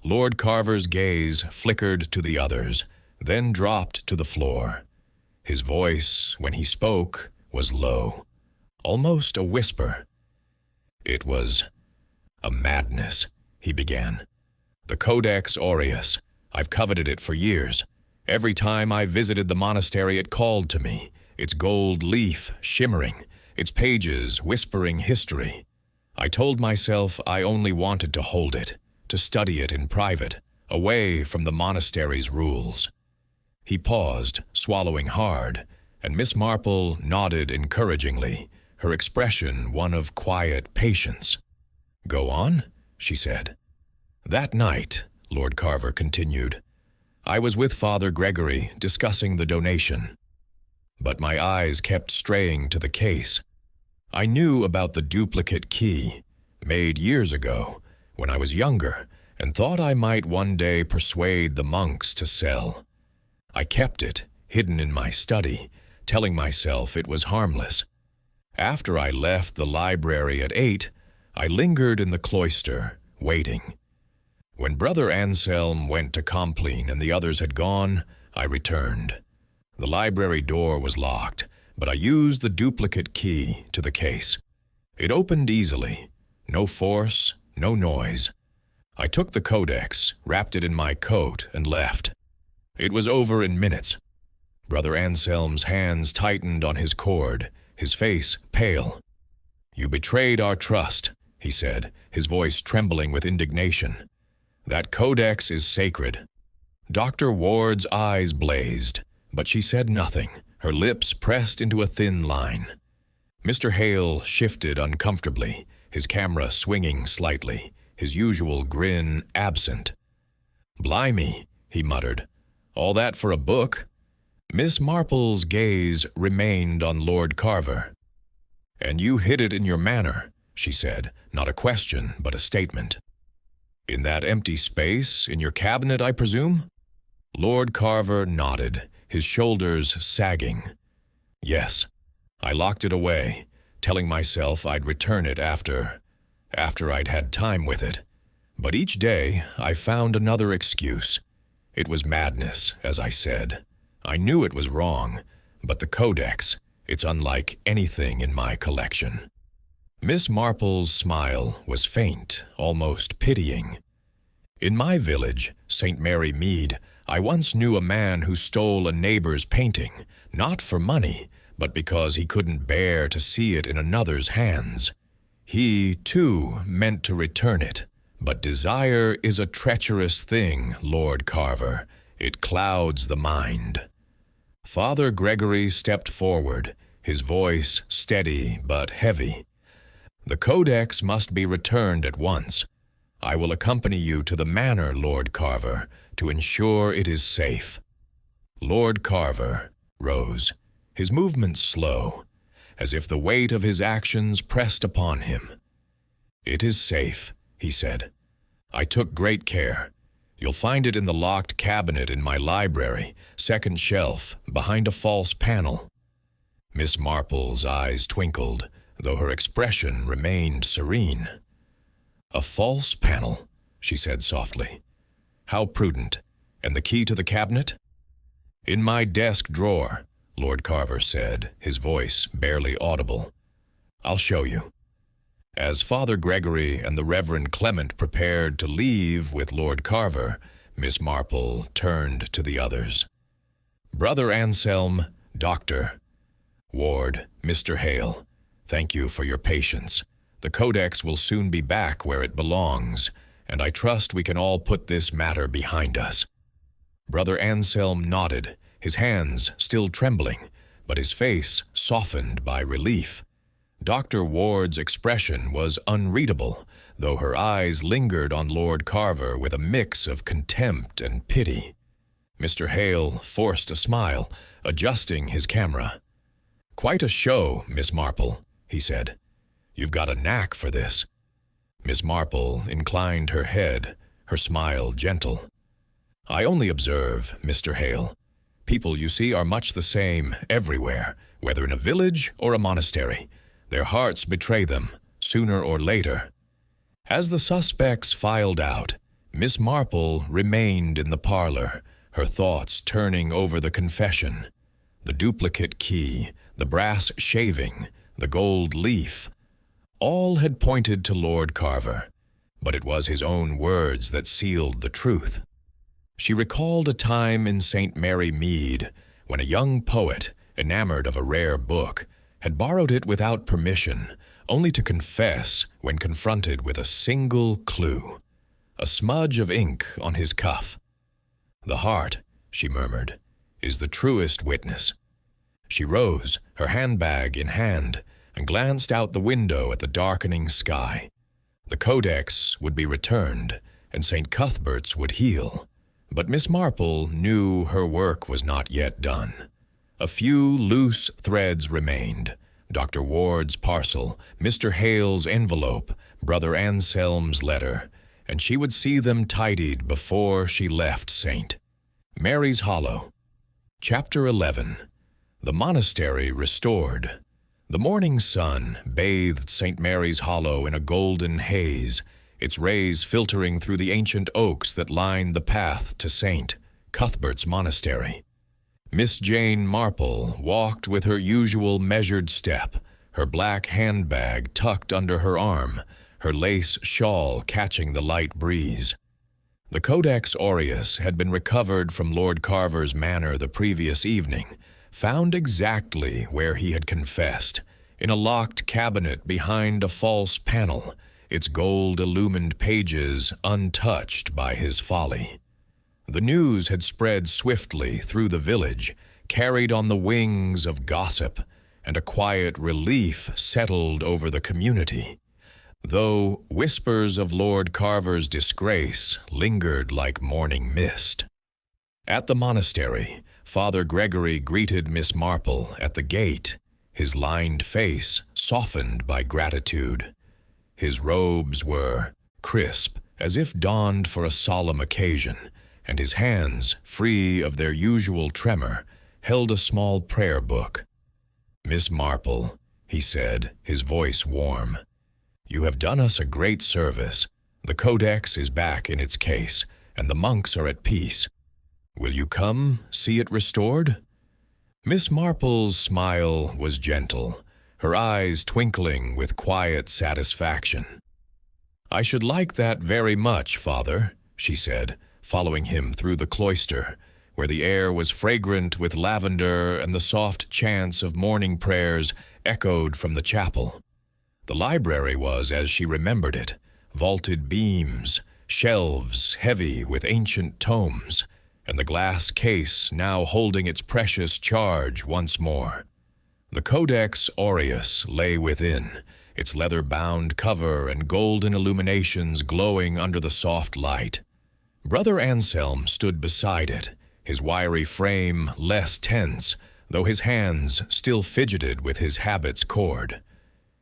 Lord Carver's gaze flickered to the others, then dropped to the floor. His voice, when he spoke, was low, almost a whisper. "It was a madness," he began. "The Codex Aureus. I've coveted it for years. Every time I visited the monastery it called to me, its gold leaf shimmering, its pages whispering history. I told myself I only wanted to hold it, to study it in private, away from the monastery's rules." He paused, swallowing hard, and Miss Marple nodded encouragingly, her expression one of quiet patience. "Go on," she said. "That night," Lord Carver continued, "I was with Father Gregory discussing the donation. But my eyes kept straying to the case. I knew about the duplicate key, made years ago, when I was younger, and thought I might one day persuade the monks to sell. I kept it, hidden in my study, telling myself it was harmless. After I left the library at 8, I lingered in the cloister, waiting. When Brother Anselm went to Compline and the others had gone, I returned. The library door was locked, but I used the duplicate key to the case. It opened easily, no force, no noise. I took the codex, wrapped it in my coat, and left. It was over in minutes. Brother Anselm's hands tightened on his cord, his face pale. "You betrayed our trust," he said, his voice trembling with indignation. "That codex is sacred." Dr. Ward's eyes blazed, but she said nothing, her lips pressed into a thin line. Mr. Hale shifted uncomfortably, his camera swinging slightly, his usual grin absent. "Blimey," he muttered. "All that for a book?" Miss Marple's gaze remained on Lord Carver. "And you hid it in your manner," she said, not a question, but a statement. "In that empty space, in your cabinet, I presume?" Lord Carver nodded, his shoulders sagging. "Yes, I locked it away, telling myself I'd return it after I'd had time with it. But each day I found another excuse. It was madness, as I said. I knew it was wrong, but the codex, it's unlike anything in my collection." Miss Marple's smile was faint, almost pitying. "In my village, St. Mary Mead, I once knew a man who stole a neighbor's painting, not for money, but because he couldn't bear to see it in another's hands. He, too, meant to return it, but desire is a treacherous thing, Lord Carver. It clouds the mind." Father Gregory stepped forward, his voice steady but heavy. "The codex must be returned at once. I will accompany you to the manor, Lord Carver, to ensure it is safe." Lord Carver rose, his movements slow, as if the weight of his actions pressed upon him. "It is safe," he said. "I took great care. You'll find it in the locked cabinet in my library, second shelf, behind a false panel." Miss Marple's eyes twinkled, though her expression remained serene. "A false panel," she said softly. "How prudent. And the key to the cabinet?" "In my desk drawer," Lord Carver said, his voice barely audible. "I'll show you." As Father Gregory and the Reverend Clement prepared to leave with Lord Carver, Miss Marple turned to the others. "Brother Anselm, Doctor, Ward, Mr. Hale, thank you for your patience. The codex will soon be back where it belongs, and I trust we can all put this matter behind us." Brother Anselm nodded, his hands still trembling, but his face softened by relief. Dr. Ward's expression was unreadable, though her eyes lingered on Lord Carver with a mix of contempt and pity. Mr. Hale forced a smile, adjusting his camera. "Quite a show, Miss Marple," he said. "You've got a knack for this." Miss Marple inclined her head, her smile gentle. "I only observe, Mr. Hale. People, you see, are much the same everywhere, whether in a village or a monastery. Their hearts betray them, sooner or later." As the suspects filed out, Miss Marple remained in the parlor, her thoughts turning over the confession. The duplicate key, the brass shaving, the gold leaf, all had pointed to Lord Carver, but it was his own words that sealed the truth. She recalled a time in St. Mary Mead when a young poet, enamored of a rare book, had borrowed it without permission, only to confess when confronted with a single clue, a smudge of ink on his cuff. "The heart," she murmured, "is the truest witness." She rose, her handbag in hand, and glanced out the window at the darkening sky. The codex would be returned, and St. Cuthbert's would heal. But Miss Marple knew her work was not yet done. A few loose threads remained: Dr. Ward's parcel, Mr. Hale's envelope, Brother Anselm's letter, and she would see them tidied before she left St. Mary's Hollow. Chapter 11. The Monastery Restored. The morning sun bathed St. Mary's Hollow in a golden haze, its rays filtering through the ancient oaks that lined the path to St. Cuthbert's Monastery. Miss Jane Marple walked with her usual measured step, her black handbag tucked under her arm, her lace shawl catching the light breeze. The Codex Aureus had been recovered from Lord Carver's manor the previous evening, found exactly where he had confessed, in a locked cabinet behind a false panel, its gold-illumined pages untouched by his folly. The news had spread swiftly through the village, carried on the wings of gossip, and a quiet relief settled over the community, though whispers of Lord Carver's disgrace lingered like morning mist. At the monastery, Father Gregory greeted Miss Marple at the gate, his lined face softened by gratitude. His robes were crisp, as if donned for a solemn occasion, and his hands, free of their usual tremor, held a small prayer book. "Miss Marple," he said, his voice warm, "you have done us a great service. The Codex is back in its case, and the monks are at peace. Will you come see it restored?" Miss Marple's smile was gentle, her eyes twinkling with quiet satisfaction. "I should like that very much, Father," she said, following him through the cloister, where the air was fragrant with lavender and the soft chants of morning prayers echoed from the chapel. The library was as she remembered it, vaulted beams, shelves heavy with ancient tomes, and the glass case now holding its precious charge once more. The Codex Aureus lay within, its leather-bound cover and golden illuminations glowing under the soft light. Brother Anselm stood beside it, his wiry frame less tense, though his hands still fidgeted with his habit's cord.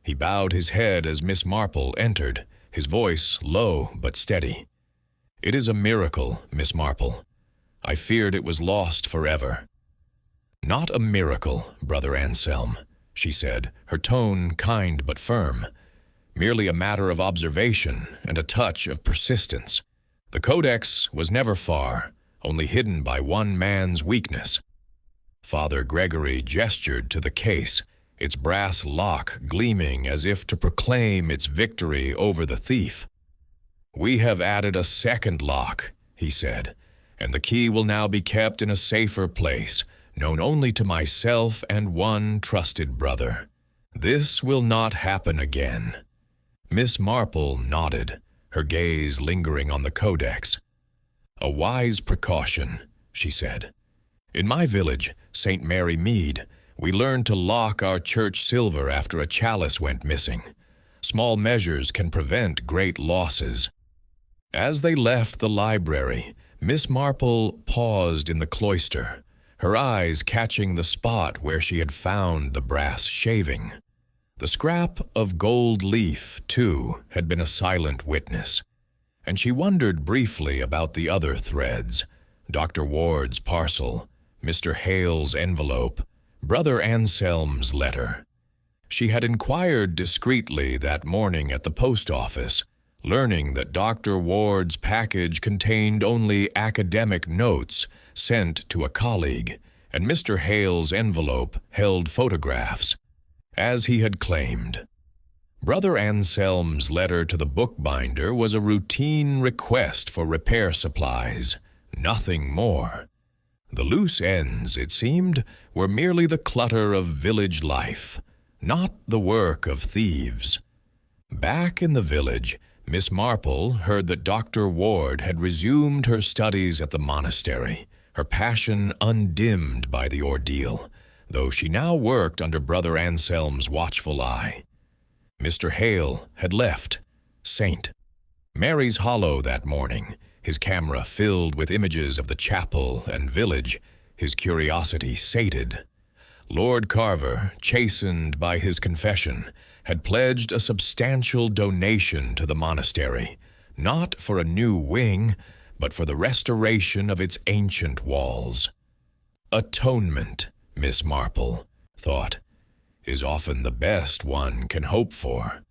He bowed his head as Miss Marple entered, his voice low but steady. "It is a miracle, Miss Marple. I feared it was lost forever." "Not a miracle, Brother Anselm," she said, her tone kind but firm. "Merely a matter of observation and a touch of persistence. The Codex was never far, only hidden by one man's weakness." Father Gregory gestured to the case, its brass lock gleaming as if to proclaim its victory over the thief. "We have added a second lock," he said, "and the key will now be kept in a safer place, known only to myself and one trusted brother. This will not happen again." Miss Marple nodded, her gaze lingering on the Codex. "A wise precaution," she said. "In my village, St. Mary Mead, we learned to lock our church silver after a chalice went missing. Small measures can prevent great losses." As they left the library, Miss Marple paused in the cloister, her eyes catching the spot where she had found the brass shaving. The scrap of gold leaf, too, had been a silent witness, and she wondered briefly about the other threads: Dr. Ward's parcel, Mr. Hale's envelope, Brother Anselm's letter. She had inquired discreetly that morning at the post office, learning that Dr. Ward's package contained only academic notes sent to a colleague, and Mr. Hale's envelope held photographs, as he had claimed. Brother Anselm's letter to the bookbinder was a routine request for repair supplies, nothing more. The loose ends, it seemed, were merely the clutter of village life, not the work of thieves. Back in the village, Miss Marple heard that Dr. Ward had resumed her studies at the monastery, her passion undimmed by the ordeal, though she now worked under Brother Anselm's watchful eye. Mr. Hale had left, St. Mary's Hollow that morning, his camera filled with images of the chapel and village, his curiosity sated. Lord Carver, chastened by his confession, had pledged a substantial donation to the monastery, not for a new wing, but for the restoration of its ancient walls. Atonement, Miss Marple thought, is often the best one can hope for.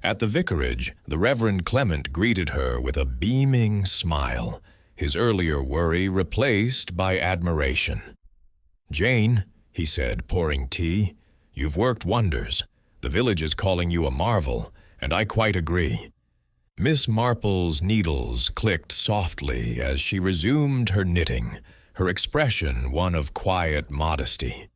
At the vicarage, the Reverend Clement greeted her with a beaming smile, his earlier worry replaced by admiration. "Jane," he said, pouring tea, "you've worked wonders. The village is calling you a marvel, and I quite agree." Miss Marple's needles clicked softly as she resumed her knitting, her expression one of quiet modesty.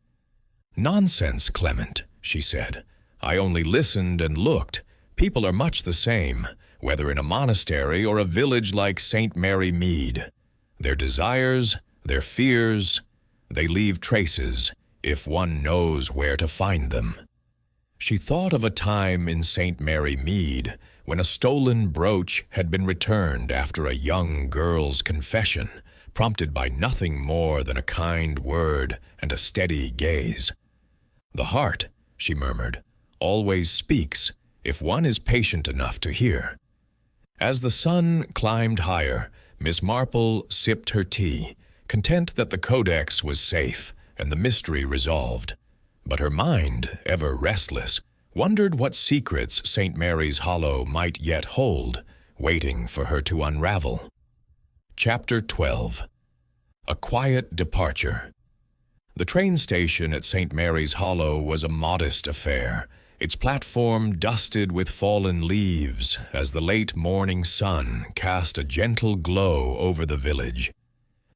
"Nonsense, Clement," she said. "I only listened and looked. People are much the same, whether in a monastery or a village like St. Mary Mead. Their desires, their fears, they leave traces, if one knows where to find them." She thought of a time in St. Mary Mead when a stolen brooch had been returned after a young girl's confession, prompted by nothing more than a kind word and a steady gaze. "The heart," she murmured, "always speaks if one is patient enough to hear." As the sun climbed higher, Miss Marple sipped her tea, content that the codex was safe and the mystery resolved. But her mind, ever restless, wondered what secrets St. Mary's Hollow might yet hold, waiting for her to unravel. Chapter 12. A Quiet Departure. The train station at St. Mary's Hollow was a modest affair, its platform dusted with fallen leaves as the late morning sun cast a gentle glow over the village.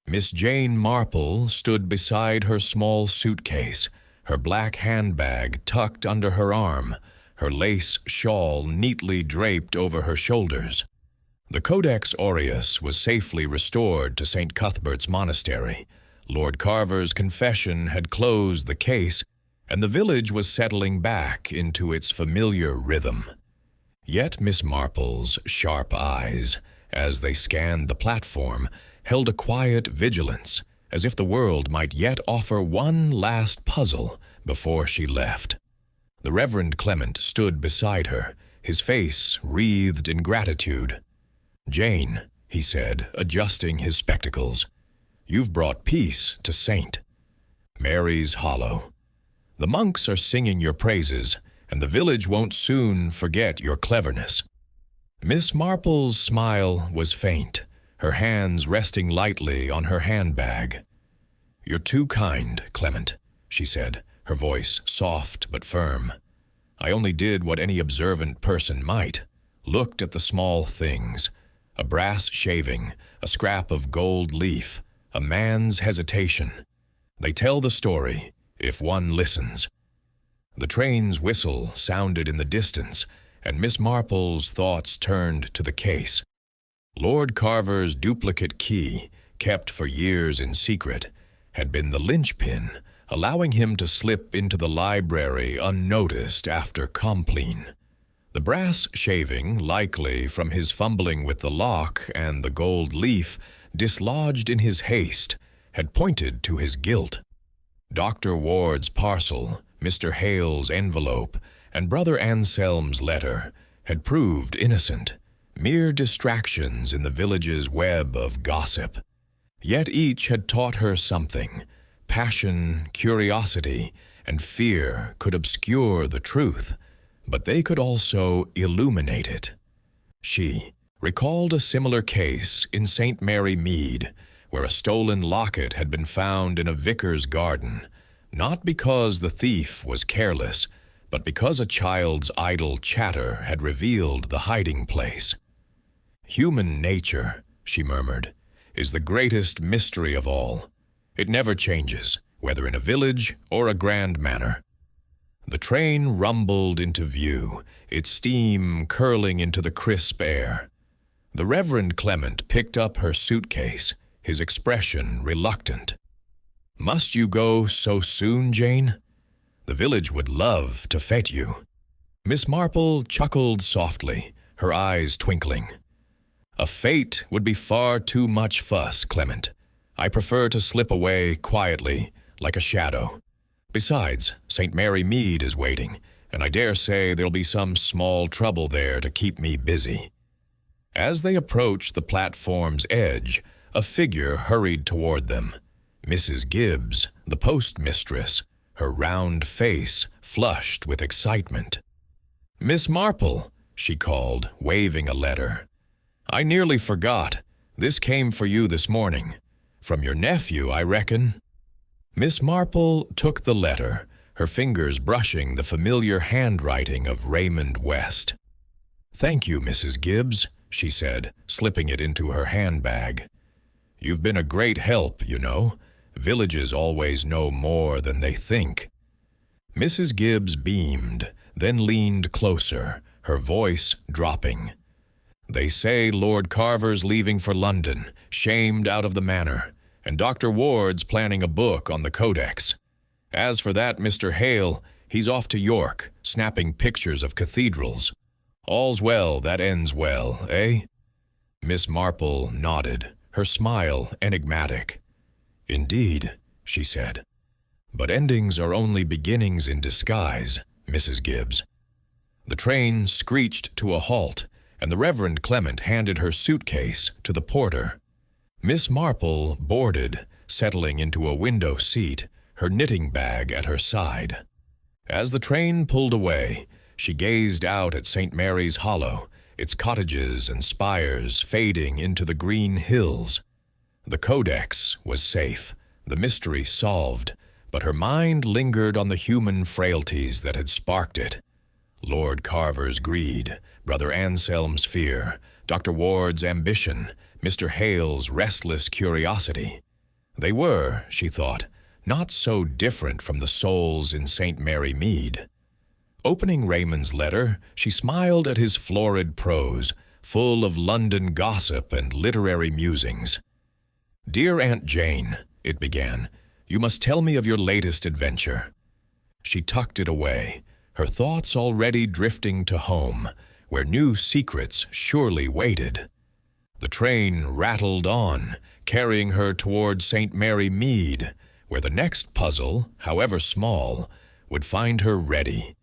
Miss Jane Marple stood beside her small suitcase, her black handbag tucked under her arm, her lace shawl neatly draped over her shoulders. The Codex Aureus was safely restored to St. Cuthbert's Monastery. Lord Carver's confession had closed the case, and the village was settling back into its familiar rhythm. Yet Miss Marple's sharp eyes, as they scanned the platform, held a quiet vigilance, as if the world might yet offer one last puzzle before she left. The Reverend Clement stood beside her, his face wreathed in gratitude. "Jane," he said, adjusting his spectacles, "you've brought peace to St. Mary's Hollow. The monks are singing your praises, and the village won't soon forget your cleverness." Miss Marple's smile was faint, her hands resting lightly on her handbag. "You're too kind, Clement," she said, her voice soft but firm. "I only did what any observant person might, looked at the small things, a brass shaving, a scrap of gold leaf, a man's hesitation. They tell the story, if one listens." The train's whistle sounded in the distance, and Miss Marple's thoughts turned to the case. Lord Carver's duplicate key, kept for years in secret, had been the linchpin, allowing him to slip into the library unnoticed after Compline. The brass shaving, likely from his fumbling with the lock and the gold leaf, dislodged in his haste, had pointed to his guilt. Dr. Ward's parcel, Mr. Hale's envelope, and Brother Anselm's letter had proved innocent, mere distractions in the village's web of gossip. Yet each had taught her something. Passion, curiosity, and fear could obscure the truth, but they could also illuminate it. She recalled a similar case in St. Mary Mead, where a stolen locket had been found in a vicar's garden, not because the thief was careless, but because a child's idle chatter had revealed the hiding place. "Human nature," she murmured, "is the greatest mystery of all. It never changes, whether in a village or a grand manor." The train rumbled into view, its steam curling into the crisp air. The Reverend Clement picked up her suitcase, his expression reluctant. "Must you go so soon, Jane? The village would love to fete you." Miss Marple chuckled softly, her eyes twinkling. "A fete would be far too much fuss, Clement. I prefer to slip away quietly, like a shadow. Besides, St. Mary Mead is waiting, and I dare say there'll be some small trouble there to keep me busy." As they approached the platform's edge, a figure hurried toward them. Mrs. Gibbs, the postmistress, her round face flushed with excitement. "Miss Marple," she called, waving a letter. "I nearly forgot. This came for you this morning. From your nephew, I reckon." Miss Marple took the letter, her fingers brushing the familiar handwriting of Raymond West. "Thank you, Mrs. Gibbs," she said, slipping it into her handbag. "You've been a great help, you know. Villages always know more than they think." Mrs. Gibbs beamed, then leaned closer, her voice dropping. "They say Lord Carver's leaving for London, shamed out of the manor, and Dr. Ward's planning a book on the Codex. As for that Mr. Hale, he's off to York, snapping pictures of cathedrals. All's well that ends well, eh?" Miss Marple nodded, her smile enigmatic. "Indeed," she said. "But endings are only beginnings in disguise, Mrs. Gibbs." The train screeched to a halt, and the Reverend Clement handed her suitcase to the porter. Miss Marple boarded, settling into a window seat, her knitting bag at her side. As the train pulled away, she gazed out at St. Mary's Hollow, its cottages and spires fading into the green hills. The Codex was safe, the mystery solved, but her mind lingered on the human frailties that had sparked it. Lord Carver's greed, Brother Anselm's fear, Dr. Ward's ambition, Mr. Hale's restless curiosity. They were, she thought, not so different from the souls in St. Mary Mead. Opening Raymond's letter, she smiled at his florid prose, full of London gossip and literary musings. "Dear Aunt Jane," it began, "you must tell me of your latest adventure." She tucked it away, her thoughts already drifting to home, where new secrets surely waited. The train rattled on, carrying her toward St. Mary Mead, where the next puzzle, however small, would find her ready.